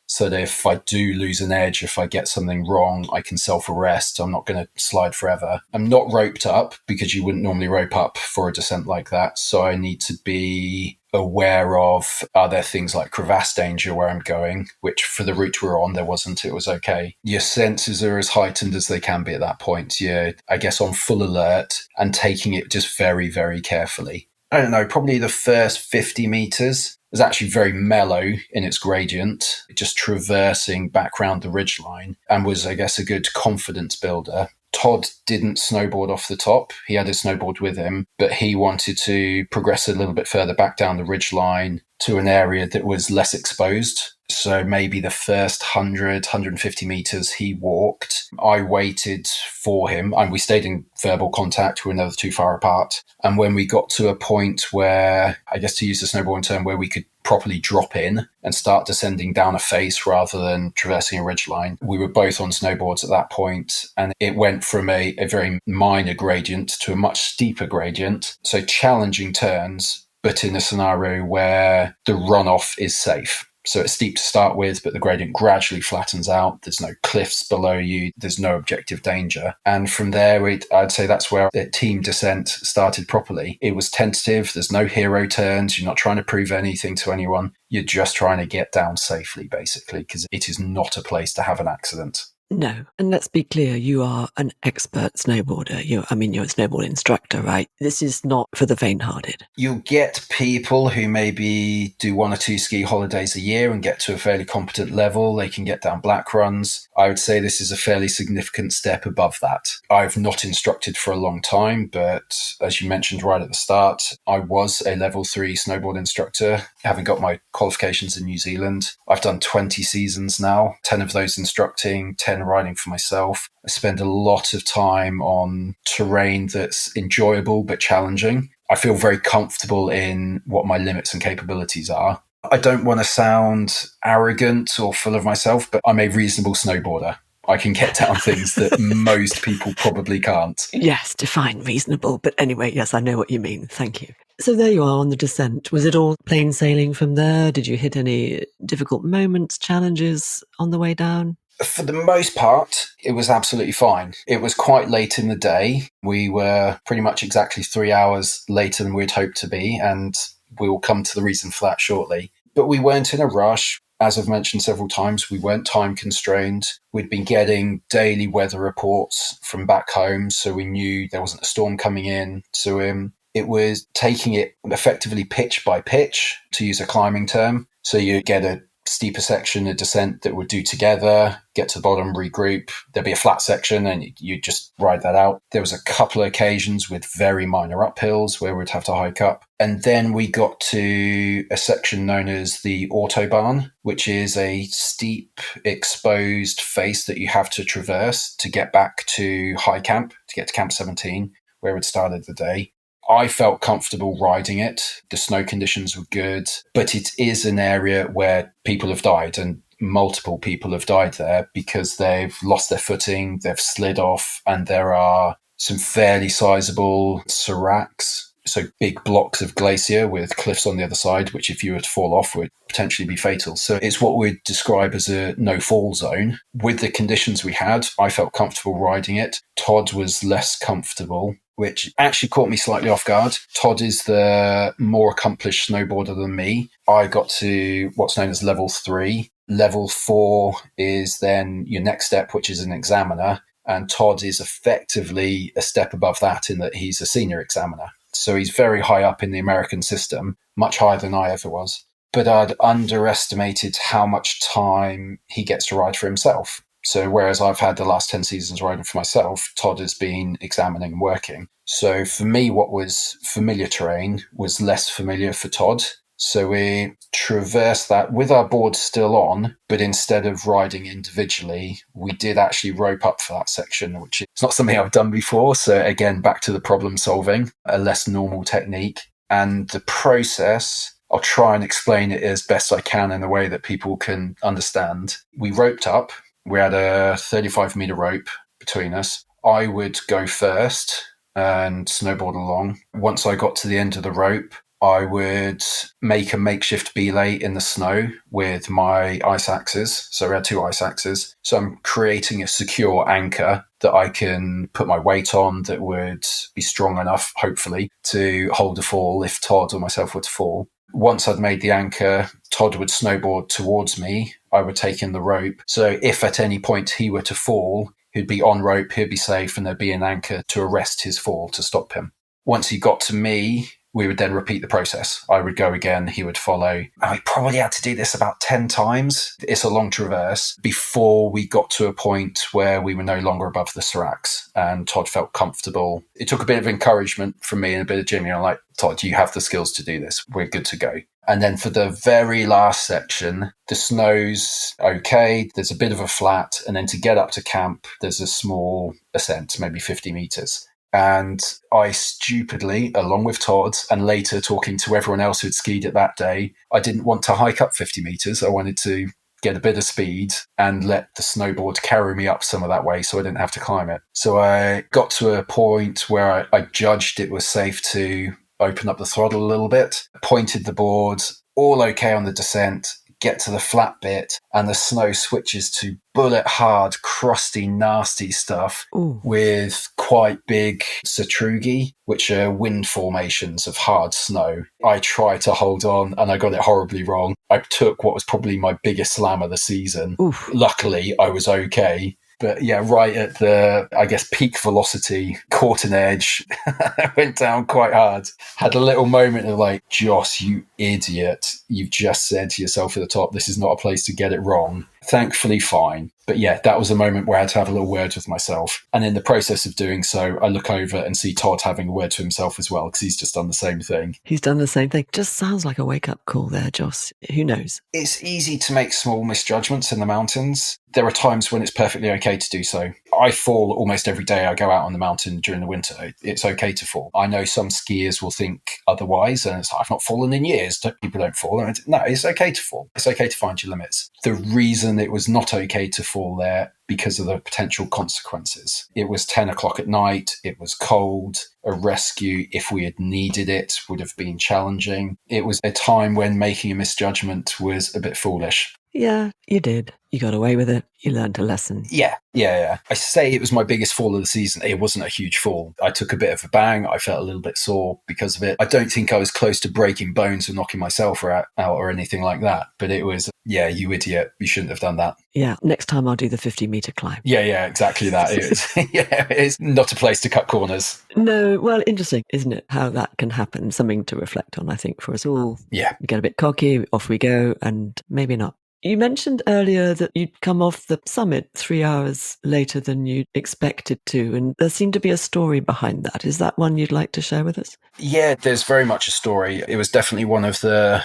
so that if I do lose an edge, if I get something wrong, I can self-arrest. I'm not going to slide forever. I'm not roped up because you wouldn't normally rope up for a descent like that. So I need to be aware of, are there things like crevasse danger where I'm going, which for the route we're on, there wasn't. It was okay. Your senses are as heightened as they can be at that point. You're, I guess, on full alert and taking it just very, very carefully. I don't know, probably the first 50 meters was actually very mellow in its gradient, just traversing back round the ridgeline, and was, I guess, a good confidence builder. Todd didn't snowboard off the top. He had his snowboard with him, but he wanted to progress a little bit further back down the ridgeline to an area that was less exposed. So maybe the first 100, 150 meters he walked. I waited for him and we stayed in verbal contact. We were never too far apart. And when we got to a point where, I guess to use the snowboarding term, where we could properly drop in and start descending down a face rather than traversing a ridgeline, we were both on snowboards at that point. And it went from a very minor gradient to a much steeper gradient. So challenging turns, but in a scenario where the runoff is safe. So it's steep to start with, but the gradient gradually flattens out. There's no cliffs below you. There's no objective danger. And from there, I'd say that's where the team descent started properly. It was tentative. There's no hero turns. You're not trying to prove anything to anyone. You're just trying to get down safely, basically, because it is not a place to have an accident. No. And let's be clear, you are an expert snowboarder. You're a snowboard instructor, right? This is not for the faint-hearted. You'll get people who maybe do 1 or 2 ski holidays a year and get to a fairly competent level. They can get down black runs. I would say this is a fairly significant step above that. I've not instructed for a long time, but as you mentioned right at the start, I was a level 3 snowboard instructor, having got my qualifications in New Zealand. I've done 20 seasons now, 10 of those instructing, 10 riding for myself. I spend a lot of time on terrain that's enjoyable but challenging. I feel very comfortable in what my limits and capabilities are. I don't want to sound arrogant or full of myself, but I'm a reasonable snowboarder. I can get down things that most people probably can't. Yes, define reasonable. But anyway, yes, I know what you mean. Thank you. So there you are on the descent. Was it all plain sailing from there? Did you hit any difficult moments, challenges on the way down? For the most part, it was absolutely fine. It was quite late in the day. We were pretty much exactly 3 hours later than we'd hoped to be, and we will come to the reason for that shortly. But we weren't in a rush. As I've mentioned several times, we weren't time constrained. We'd been getting daily weather reports from back home, so we knew there wasn't a storm coming in. So it was taking it effectively pitch by pitch, to use a climbing term. So you get a steeper section, a descent that would do together, get to the bottom, regroup. There'd be a flat section and you just ride that out. There was a couple of occasions with very minor uphills where we'd have to hike up. And then we got to a section known as the Autobahn, which is a steep, exposed face that you have to traverse to get back to high camp, to get to Camp 17, where we'd started the day. I felt comfortable riding it. The snow conditions were good, but it is an area where people have died, and multiple people have died there because they've lost their footing, they've slid off, and there are some fairly sizable seracs, so big blocks of glacier with cliffs on the other side, which if you were to fall off would potentially be fatal. So it's what we'd describe as a no-fall zone. With the conditions we had, I felt comfortable riding it. Todd was less comfortable, which actually caught me slightly off guard. Todd is the more accomplished snowboarder than me. I got to what's known as level 3. Level 4 is then your next step, which is an examiner. And Todd is effectively a step above that in that he's a senior examiner. So he's very high up in the American system, much higher than I ever was. But I'd underestimated how much time he gets to ride for himself. So whereas I've had the last 10 seasons riding for myself, Todd has been examining and working. So for me, what was familiar terrain was less familiar for Todd. So we traversed that with our board still on, but instead of riding individually, we did actually rope up for that section, which is not something I've done before. So again, back to the problem solving, a less normal technique. And the process, I'll try and explain it as best I can in a way that people can understand. We roped up. We had a 35-meter rope between us. I would go first and snowboard along. Once I got to the end of the rope, I would make a makeshift belay in the snow with my ice axes. So we had 2 ice axes. So I'm creating a secure anchor that I can put my weight on that would be strong enough, hopefully, to hold a fall if Todd or myself were to fall. Once I'd made the anchor, Todd would snowboard towards me. I would take in the rope. So if at any point he were to fall, he'd be on rope, he'd be safe, and there'd be an anchor to arrest his fall, to stop him. Once he got to me, we would then repeat the process. I would go again, he would follow. I probably had to do this about 10 times. It's a long traverse before we got to a point where we were no longer above the seracs and Todd felt comfortable. It took a bit of encouragement from me and a bit of Jimmy. I'm like, Todd, you have the skills to do this. We're good to go. And then for the very last section, the snow's okay. There's a bit of a flat. And then to get up to camp, there's a small ascent, maybe 50 meters. And I stupidly, along with Todd, and later talking to everyone else who'd skied it that day, I didn't want to hike up 50 meters. I wanted to get a bit of speed and let the snowboard carry me up some of that way so I didn't have to climb it. So I got to a point where I judged it was safe to open up the throttle a little bit, pointed the board, all okay on the descent, get to the flat bit, and the snow switches to bullet hard, crusty, nasty stuff. Ooh. With quite big sastrugi, which are wind formations of hard snow. I tried to hold on and I got it horribly wrong. I took what was probably my biggest slam of the season. Oof. Luckily, I was okay. But yeah, right at the, I guess, peak velocity, caught an edge, went down quite hard. Had a little moment of like, Joss, you idiot. You've just said to yourself at the top, this is not a place to get it wrong. Thankfully, fine. But yeah, that was a moment where I had to have a little word with myself. And in the process of doing so, I look over and see Todd having a word to himself as well, because he's just done the same thing. He's done the same thing. Just sounds like a wake-up call there, Joss. Who knows? It's easy to make small misjudgments in the mountains. There are times when it's perfectly okay to do so. I fall almost every day I go out on the mountain during the winter. It's okay to fall. I know some skiers will think otherwise, and it's like, I've not fallen in years. People don't fall. No, it's okay to fall. It's okay to find your limits. The reason it was not okay to fall there, because of the potential consequences. It was 10 o'clock at night. It was cold. A rescue, if we had needed it, would have been challenging. It was a time when making a misjudgment was a bit foolish. Yeah, you did. You got away with it. You learned a lesson. Yeah. I say it was my biggest fall of the season. It wasn't a huge fall. I took a bit of a bang. I felt a little bit sore because of it. I don't think I was close to breaking bones or knocking myself out or anything like that. But it was, you idiot. You shouldn't have done that. Yeah, next time I'll do the 50-meter climb. Yeah, exactly that. It's not a place to cut corners. No, well, interesting, isn't it? How that can happen. Something to reflect on, I think, for us all. Yeah. We get a bit cocky, off we go, and maybe not. You mentioned earlier that you'd come off the summit 3 hours later than you'd expected to, and there seemed to be a story behind that. Is that one you'd like to share with us? Yeah, there's very much a story. It was definitely one of the,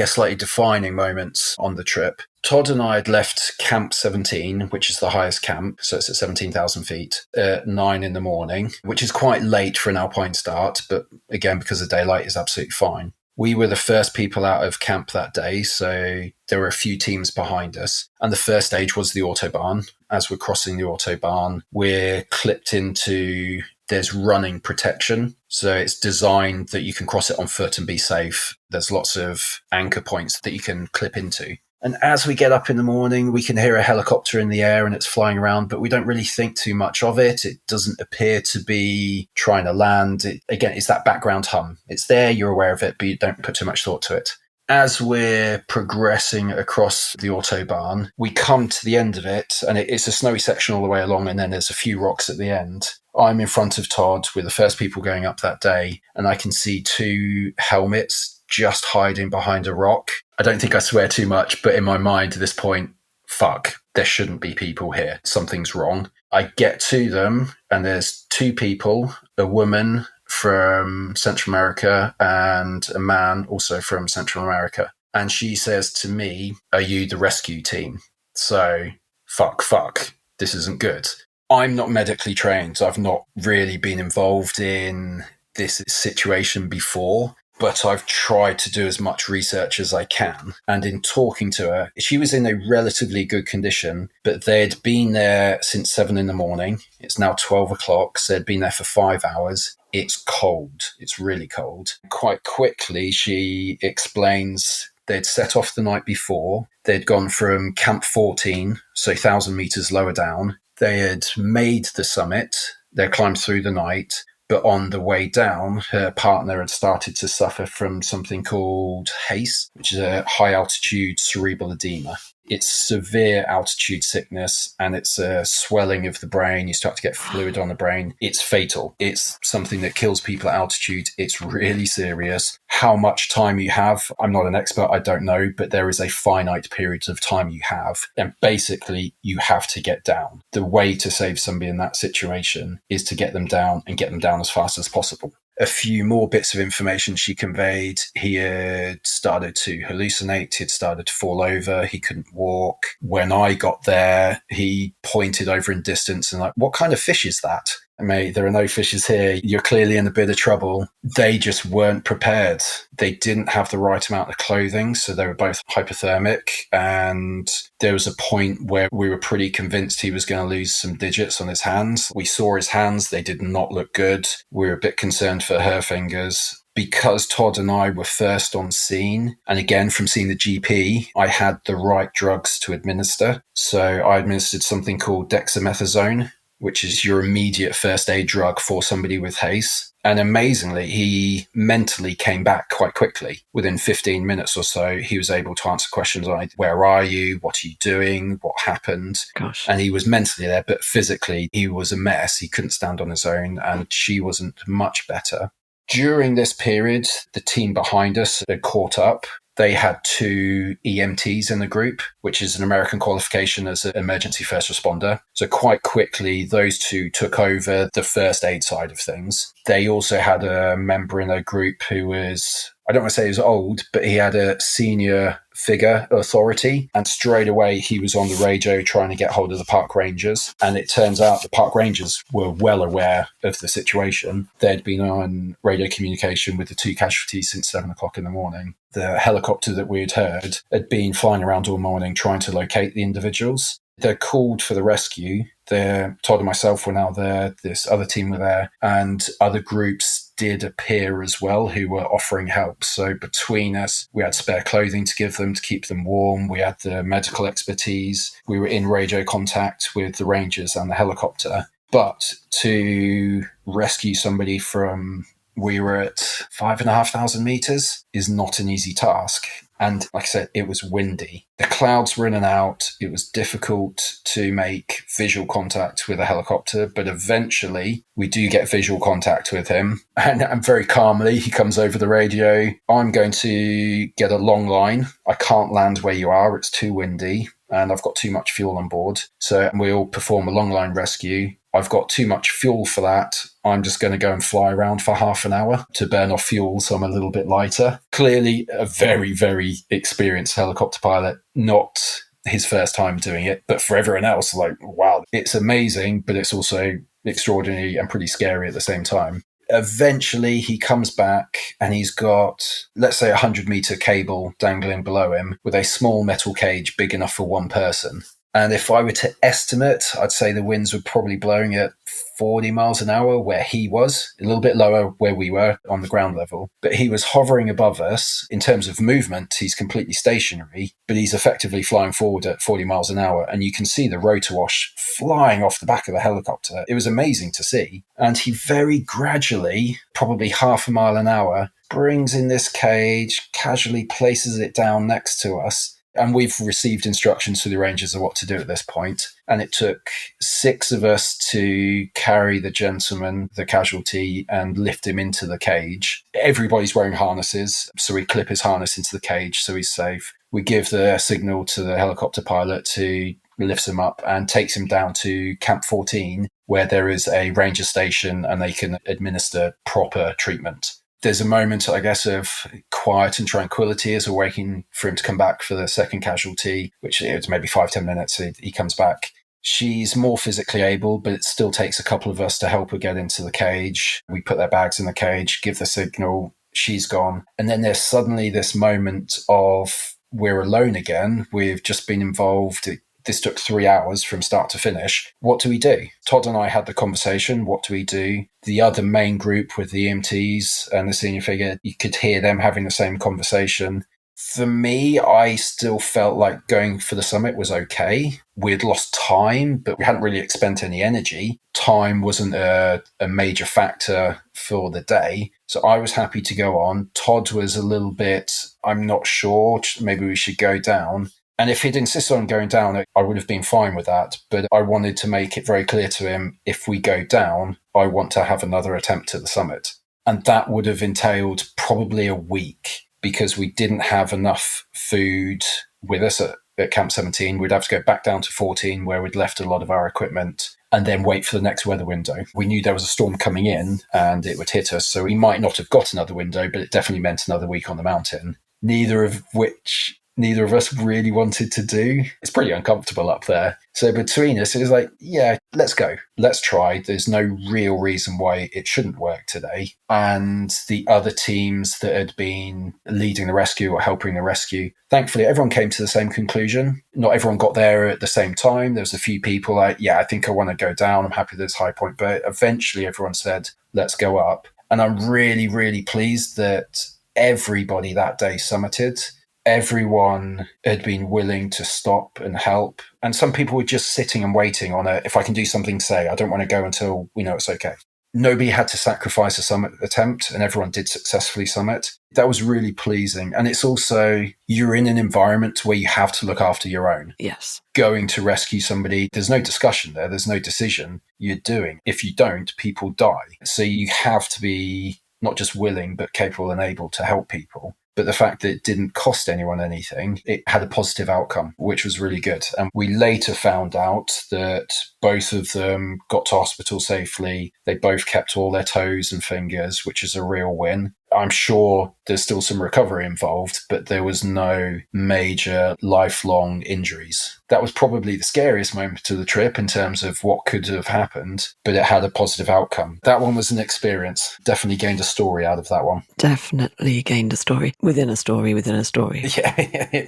slightly defining moments on the trip. Todd and I had left Camp 17, which is the highest camp, so it's at 17,000 feet, at 9 in the morning, which is quite late for an alpine start, but again, because of daylight is absolutely fine. We were the first people out of camp that day, so there were a few teams behind us. And the first stage was the Autobahn. As we're crossing the Autobahn, we're clipped into, there's running protection. So it's designed that you can cross it on foot and be safe. There's lots of anchor points that you can clip into. And as we get up in the morning, we can hear a helicopter in the air and it's flying around, but we don't really think too much of it. It doesn't appear to be trying to land. It's that background hum. It's there, you're aware of it, but you don't put too much thought to it. As we're progressing across the Autobahn, we come to the end of it, and it's a snowy section all the way along, and then there's a few rocks at the end. I'm in front of Todd. We're the first people going up that day, and I can see two helmets just hiding behind a rock. I don't think I swear too much, but in my mind at this point, fuck, there shouldn't be people here. Something's wrong. I get to them, and there's two people, a woman from Central America and a man also from Central America. And she says to me, "Are you the rescue team?" So, fuck, this isn't good. I'm not medically trained. I've not really been involved in this situation before, but I've tried to do as much research as I can. And in talking to her, she was in a relatively good condition, but they'd been there since 7 in the morning. It's now 12 o'clock, so they'd been there for 5 hours. It's cold. It's really cold. Quite quickly, she explains they'd set off the night before. They'd gone from Camp 14, so 1,000 meters lower down. They had made the summit. They climbed through the night. But on the way down, her partner had started to suffer from something called HACE, which is a high altitude cerebral edema. It's severe altitude sickness, and it's a swelling of the brain. You start to get fluid on the brain. It's fatal. It's something that kills people at altitude. It's really serious. How much time you have, I'm not an expert, I don't know, but there is a finite period of time you have. And basically, you have to get down. The way to save somebody in that situation is to get them down and get them down as fast as possible. A few more bits of information she conveyed. He had started to hallucinate. He'd started to fall over. He couldn't walk. When I got there, he pointed over in distance and like, "What kind of fish is that?" "Mate, there are no fishes here. You're clearly in a bit of trouble." They just weren't prepared. They didn't have the right amount of clothing, so they were both hypothermic. And there was a point where we were pretty convinced he was going to lose some digits on his hands. We saw his hands. They did not look good. We were a bit concerned for her fingers. Because Todd and I were first on scene, and again, from seeing the GP, I had the right drugs to administer. So I administered something called dexamethasone, which is your immediate first aid drug for somebody with HACE. And amazingly, he mentally came back quite quickly. Within 15 minutes or so, he was able to answer questions like, "Where are you? What are you doing? What happened?" Gosh. And he was mentally there, but physically, he was a mess. He couldn't stand on his own, and she wasn't much better. During this period, the team behind us had caught up. They had 2 EMTs in the group, which is an American qualification as an emergency first responder. So quite quickly, those 2 took over the first aid side of things. They also had a member in their group who was, I don't want to say he was old, but he had a senior figure authority. And straight away, he was on the radio trying to get hold of the park rangers. And it turns out the park rangers were well aware of the situation. They'd been on radio communication with the 2 casualties since 7 o'clock in the morning. The helicopter that we had heard had been flying around all morning trying to locate the individuals. They're called for the rescue. Todd and myself were now there. This other team were there, and other groups did appear as well who were offering help. So between us, we had spare clothing to give them to keep them warm. We had the medical expertise. We were in radio contact with the rangers and the helicopter. But to rescue somebody from, we were at 5,500 meters, is not an easy task. And like I said, it was windy. The clouds were in and out. It was difficult to make visual contact with a helicopter, but eventually we do get visual contact with him. And very calmly, he comes over the radio. I'm going to get a long line. I can't land where you are. It's too windy and I've got too much fuel on board. So we'll perform a long line rescue. I've got too much fuel for that. I'm just going to go and fly around for half an hour to burn off fuel so I'm a little bit lighter. Clearly a very, very experienced helicopter pilot, not his first time doing it, but for everyone else, like, wow, it's amazing, but it's also extraordinary and pretty scary at the same time. Eventually he comes back and he's got, let's say, a 100-meter cable dangling below him with a small metal cage big enough for one person. And if I were to estimate, I'd say the winds were probably blowing at 40 miles an hour where he was, a little bit lower where we were on the ground level. But he was hovering above us. In terms of movement, he's completely stationary, but he's effectively flying forward at 40 miles an hour. And you can see the rotor wash flying off the back of the helicopter. It was amazing to see. And he very gradually, probably half a mile an hour, brings in this cage, casually places it down next to us. And we've received instructions from the rangers of what to do at this point. And it took 6 of us to carry the gentleman, the casualty, and lift him into the cage. Everybody's wearing harnesses, so we clip his harness into the cage so he's safe. We give the signal to the helicopter pilot to lifts him up and takes him down to Camp 14, where there is a ranger station and they can administer proper treatment. There's a moment, I guess, of quiet and tranquility as we're waiting for him to come back for the second casualty, which it's maybe 5-10 minutes. He comes back. She's more physically able, but it still takes a couple of us to help her get into the cage. We put their bags in the cage, give the signal, she's gone. And then there's suddenly this moment of we're alone again. We've just been involved. This took 3 hours from start to finish. What do we do? Todd and I had the conversation. What do we do? The other main group with the EMTs and the senior figure, you could hear them having the same conversation. For me, I still felt like going for the summit was okay. We'd lost time, but we hadn't really expended any energy. Time wasn't a major factor for the day. So I was happy to go on. Todd was a little bit, I'm not sure, maybe we should go down. And if he'd insisted on going down, I would have been fine with that. But I wanted to make it very clear to him, if we go down, I want to have another attempt at the summit. And that would have entailed probably a week because we didn't have enough food with us at Camp 17. We'd have to go back down to 14 where we'd left a lot of our equipment and then wait for the next weather window. We knew there was a storm coming in and it would hit us. So we might not have got another window, but it definitely meant another week on the mountain. Neither of us really wanted to do. It's pretty uncomfortable up there. So between us, it was like, yeah, let's go. Let's try. There's no real reason why it shouldn't work today. And the other teams that had been leading the rescue or helping the rescue, thankfully, everyone came to the same conclusion. Not everyone got there at the same time. There was a few people like, yeah, I think I want to go down. I'm happy there's high point. But eventually everyone said, let's go up. And I'm really, really pleased that everybody that day summited. Everyone had been willing to stop and help. And some people were just sitting and waiting on if I can do something, say, I don't want to go until we know it's okay. Nobody had to sacrifice a summit attempt and everyone did successfully summit. That was really pleasing. And it's also, you're in an environment where you have to look after your own. Yes. Going to rescue somebody, there's no discussion there. There's no decision you're doing. If you don't, people die. So you have to be not just willing, but capable and able to help people. But the fact that it didn't cost anyone anything, it had a positive outcome, which was really good. And we later found out that both of them got to hospital safely. They both kept all their toes and fingers, which is a real win. I'm sure there's still some recovery involved, but there was no major lifelong injuries. That was probably the scariest moment of the trip in terms of what could have happened, but it had a positive outcome. That one was an experience. Definitely gained a story out of that one. Definitely gained a story within a story within a story.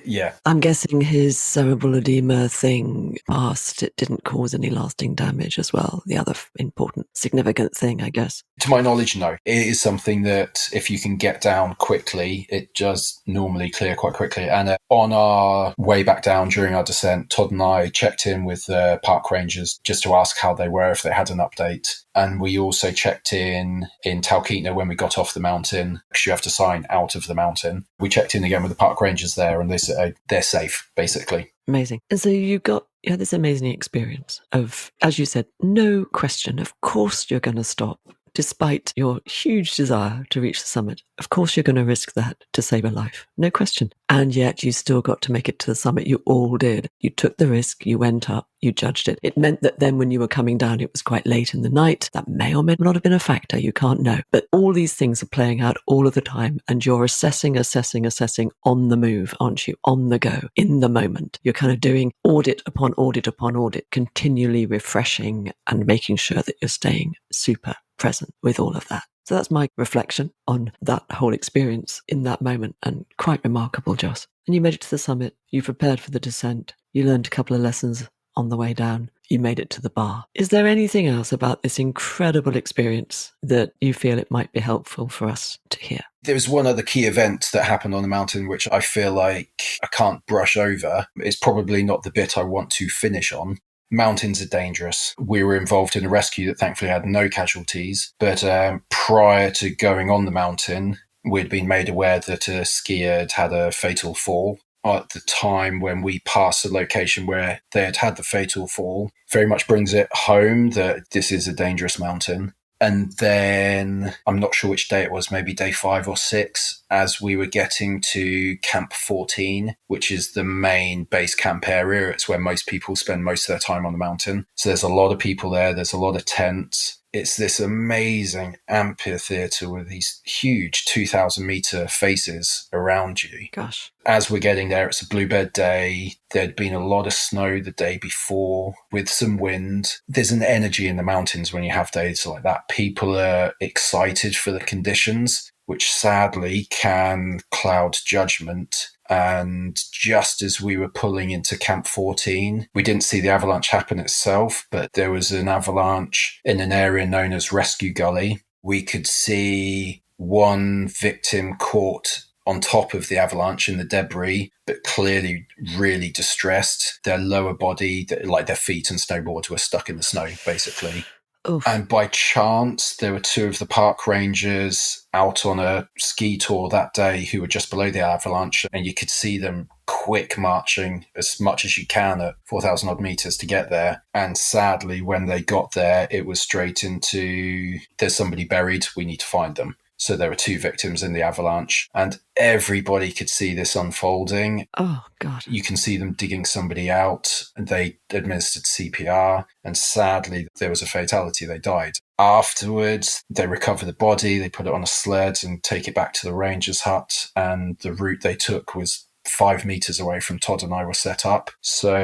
Yeah. I'm guessing his cerebral edema thing passed. It didn't cause any lasting damage as well. The other important, significant thing, I guess. To my knowledge, no. It is something that if you can get down quickly, it does normally clear quite quickly. And on our way back down during our descent, Todd and I checked in with the park rangers just to ask how they were, if they had an update. And we also checked in Talkeetna when we got off the mountain, because you have to sign out of the mountain. We checked in again with the park rangers there, and they said they're safe, basically. Amazing. And so you had this amazing experience of, as you said, no question, of course you're going to stop. Despite your huge desire to reach the summit, of course you're going to risk that to save a life. No question. And yet you still got to make it to the summit. You all did. You took the risk. You went up. You judged it. It meant that then when you were coming down, it was quite late in the night. That may or may not have been a factor. You can't know. But all these things are playing out all of the time. And you're assessing on the move, aren't you? On the go, in the moment. You're kind of doing audit upon audit upon audit, continually refreshing and making sure that you're staying super present with all of that. So that's my reflection on that whole experience in that moment, and quite remarkable, Joss. And you made it to the summit, you prepared for the descent, you learned a couple of lessons on the way down, you made it to the bar. Is there anything else about this incredible experience that you feel it might be helpful for us to hear? There was one other key event that happened on the mountain, which I feel like I can't brush over. It's probably not the bit I want to finish on. Mountains are dangerous. We were involved in a rescue that thankfully had no casualties. But prior to going on the mountain, we'd been made aware that a skier had a fatal fall. At the time when we passed the location where they had the fatal fall, very much brings it home that this is a dangerous mountain. And then, I'm not sure which day it was, maybe day 5 or 6, as we were getting to Camp 14, which is the main base camp area. It's where most people spend most of their time on the mountain. So there's a lot of people there. There's a lot of tents. It's this amazing amphitheater with these huge 2,000 meter faces around you. Gosh. As we're getting there, it's a bluebird day. There'd been a lot of snow the day before with some wind. There's an energy in the mountains when you have days like that. People are excited for the conditions, which sadly can cloud judgment. And just as we were pulling into Camp 14, we didn't see the avalanche happen itself, but there was an avalanche in an area known as Rescue Gully. We could see one victim caught on top of the avalanche in the debris, but clearly really distressed. Their lower body, like their feet and snowboard, were stuck in the snow, basically. Oof. And by chance, there were 2 of the park rangers out on a ski tour that day who were just below the avalanche, and you could see them quick marching as much as you can at 4,000 odd meters to get there. And sadly, when they got there, it was straight into, there's somebody buried, we need to find them. So there were 2 victims in the avalanche, and everybody could see this unfolding. Oh, God. You can see them digging somebody out, and they administered CPR, and sadly, there was a fatality. They died. Afterwards, they recover the body, they put it on a sled and take it back to the ranger's hut, and the route they took was 5 meters away from Todd and I were set up. So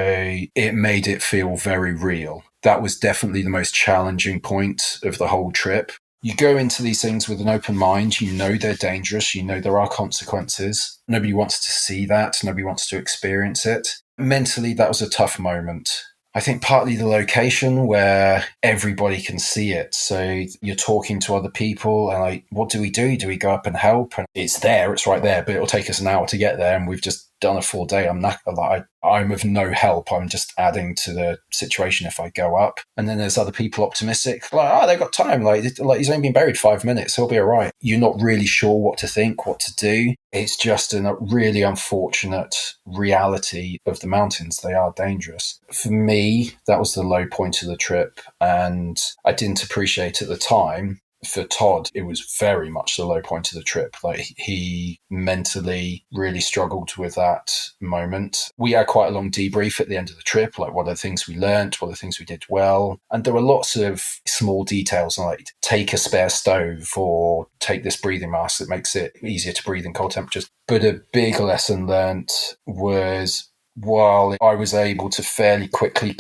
it made it feel very real. That was definitely the most challenging point of the whole trip. You go into these things with an open mind. You know they're dangerous. You know there are consequences. Nobody wants to see that. Nobody wants to experience it. Mentally, that was a tough moment. I think partly the location where everybody can see it. So you're talking to other people and like, what do we do? Do we go up and help? And it's there, it's right there, but it'll take us an hour to get there. And we've just done a full day. I'm of no help. I'm just adding to the situation if I go up. And then there's other people optimistic, like, they've got time. Like he's only been buried 5 minutes. He'll be all right. You're not really sure what to think, what to do. It's just a really unfortunate reality of the mountains. They are dangerous. For me, that was the low point of the trip. And I didn't appreciate at the time For Todd, it was very much the low point of the trip. Like, he mentally really struggled with that moment. We had quite a long debrief at the end of the trip, like what are the things we learned, what are the things we did well. And there were lots of small details, like take a spare stove or take this breathing mask that makes it easier to breathe in cold temperatures. But a big lesson learnt was, while I was able to fairly quickly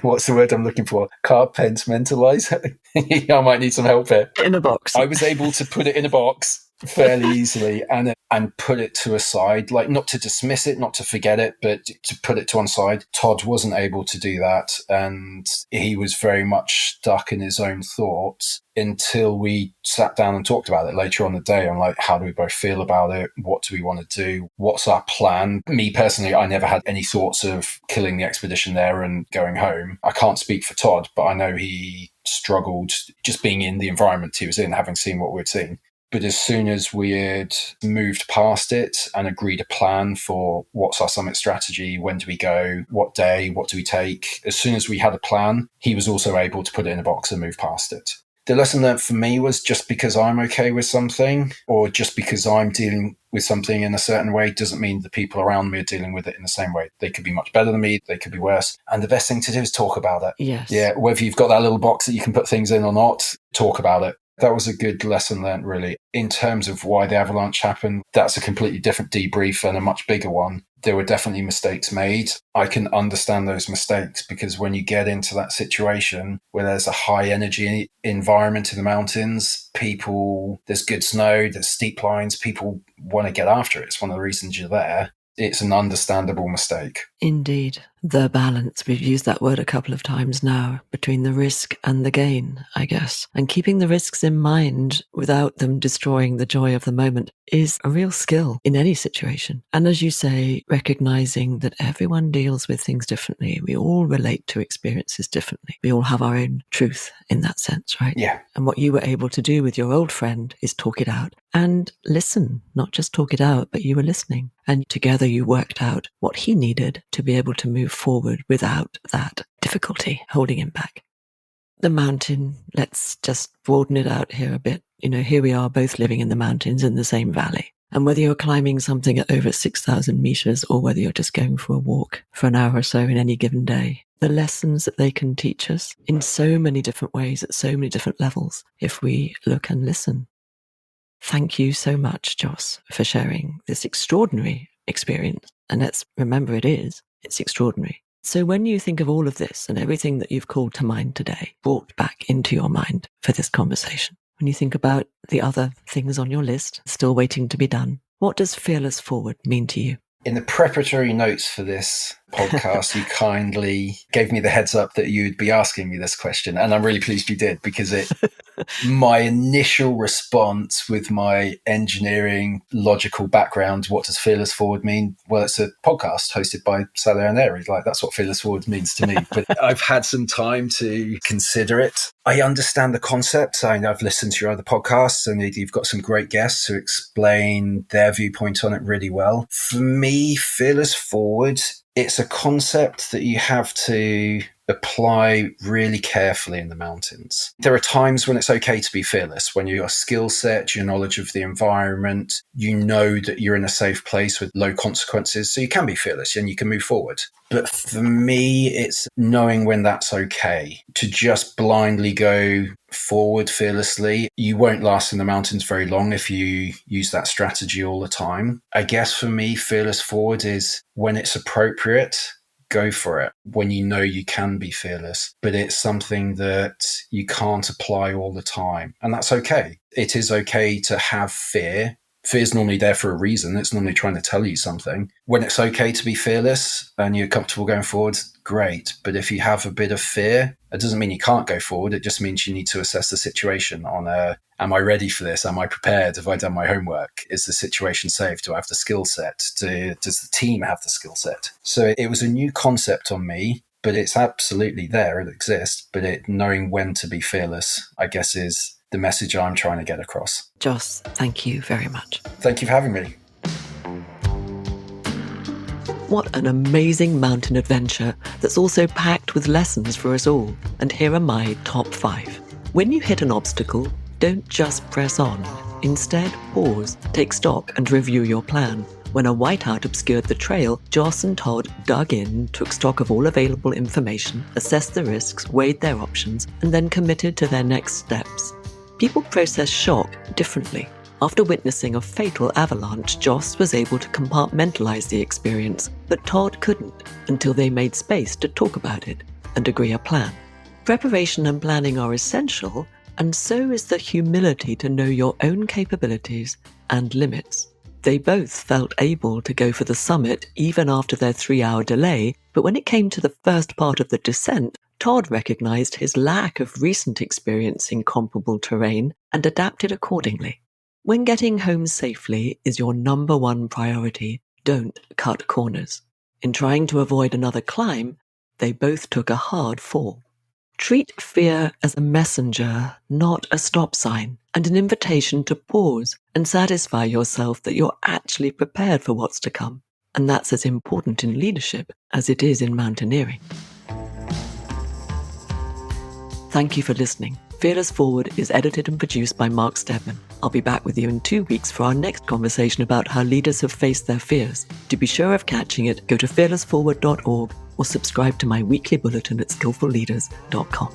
what's the word I'm looking for? Compartmentalize. I might need some help here. In a box. I was able to put it in a box fairly easily and put it to a side, like not to dismiss it, not to forget it, but to put it to one side. Todd wasn't able to do that, and he was very much stuck in his own thoughts until we sat down and talked about it later on the day. I'm like, how do we both feel about it? What do we want to do? What's our plan? Me personally, I never had any thoughts of killing the expedition there and going home. I can't speak for Todd, but I know he struggled just being in the environment he was in, having seen what we'd seen. But as soon as we had moved past it and agreed a plan for what's our summit strategy, when do we go, what day, what do we take, as soon as we had a plan, he was also able to put it in a box and move past it. The lesson learned for me was, just because I'm okay with something, or just because I'm dealing with something in a certain way, doesn't mean the people around me are dealing with it in the same way. They could be much better than me. They could be worse. And the best thing to do is talk about it. Yes. Yeah. Whether you've got that little box that you can put things in or not, talk about it. That was a good lesson learned, really. In terms of why the avalanche happened, that's a completely different debrief and a much bigger one. There were definitely mistakes made. I can understand those mistakes, because when you get into that situation where there's a high energy environment in the mountains, there's good snow, there's steep lines, people want to get after it. It's one of the reasons you're there. It's an understandable mistake. Indeed. The balance, we've used that word a couple of times now, between the risk and the gain, I guess. And keeping the risks in mind without them destroying the joy of the moment is a real skill in any situation. And as you say, recognizing that everyone deals with things differently. We all relate to experiences differently. We all have our own truth in that sense, right? Yeah. And what you were able to do with your old friend is talk it out and listen, not just talk it out, but you were listening. And together you worked out what he needed to be able to move forward without that difficulty holding him back. The mountain, let's just broaden it out here a bit. Here we are both living in the mountains in the same valley. And whether you're climbing something at over 6,000 meters or whether you're just going for a walk for an hour or so in any given day, the lessons that they can teach us in so many different ways at so many different levels, if we look and listen. Thank you so much, Joss, for sharing this extraordinary experience. And let's remember it's extraordinary. So when you think of all of this and everything that you've called to mind today, brought back into your mind for this conversation, when you think about the other things on your list still waiting to be done, what does Fearless Forward mean to you? In the preparatory notes for this podcast, you kindly gave me the heads up that you'd be asking me this question. And I'm really pleased you did, because my initial response with my engineering logical background, what does Fearless Forward mean? Well, it's a podcast hosted by Sally and Airy. Like, that's what Fearless Forward means to me. But I've had some time to consider it. I understand the concept. I've listened to your other podcasts, and you've got some great guests who explain their viewpoint on it really well. For me, Fearless Forward, it's a concept that you have to apply really carefully in the mountains. There are times when it's okay to be fearless, when your skill set, your knowledge of the environment, you know that you're in a safe place with low consequences, so you can be fearless and you can move forward. But for me, it's knowing when that's okay. To just blindly go forward fearlessly, you won't last in the mountains very long if you use that strategy all the time. I guess for me, Fearless Forward is when it's appropriate, go for it, when you know you can be fearless, but it's something that you can't apply all the time. And that's okay. It is okay to have fear. Fear's normally there for a reason. It's normally trying to tell you something. When it's okay to be fearless and you're comfortable going forward, great. But if you have a bit of fear, it doesn't mean you can't go forward. It just means you need to assess the situation on am I ready for this? Am I prepared? Have I done my homework? Is the situation safe? Do I have the skill set? Does the team have the skill set? So it was a new concept on me, but it's absolutely there. It exists. But knowing when to be fearless, I guess, is the message I'm trying to get across. Joss, thank you very much. Thank you for having me. What an amazing mountain adventure that's also packed with lessons for us all. And here are my top 5. When you hit an obstacle, don't just press on. Instead, pause, take stock, and review your plan. When a whiteout obscured the trail, Joss and Todd dug in, took stock of all available information, assessed the risks, weighed their options, and then committed to their next steps. People process shock differently. After witnessing a fatal avalanche, Joss was able to compartmentalize the experience, but Todd couldn't until they made space to talk about it and agree a plan. Preparation and planning are essential, and so is the humility to know your own capabilities and limits. They both felt able to go for the summit even after their 3-hour delay, but when it came to the first part of the descent, Todd recognized his lack of recent experience in comparable terrain and adapted accordingly. When getting home safely is your number one priority, don't cut corners. In trying to avoid another climb, they both took a hard fall. Treat fear as a messenger, not a stop sign, and an invitation to pause and satisfy yourself that you're actually prepared for what's to come. And that's as important in leadership as it is in mountaineering. Thank you for listening. Fearless Forward is edited and produced by Mark Steadman. I'll be back with you in 2 weeks for our next conversation about how leaders have faced their fears. To be sure of catching it, go to fearlessforward.org or subscribe to my weekly bulletin at skillfulleaders.com.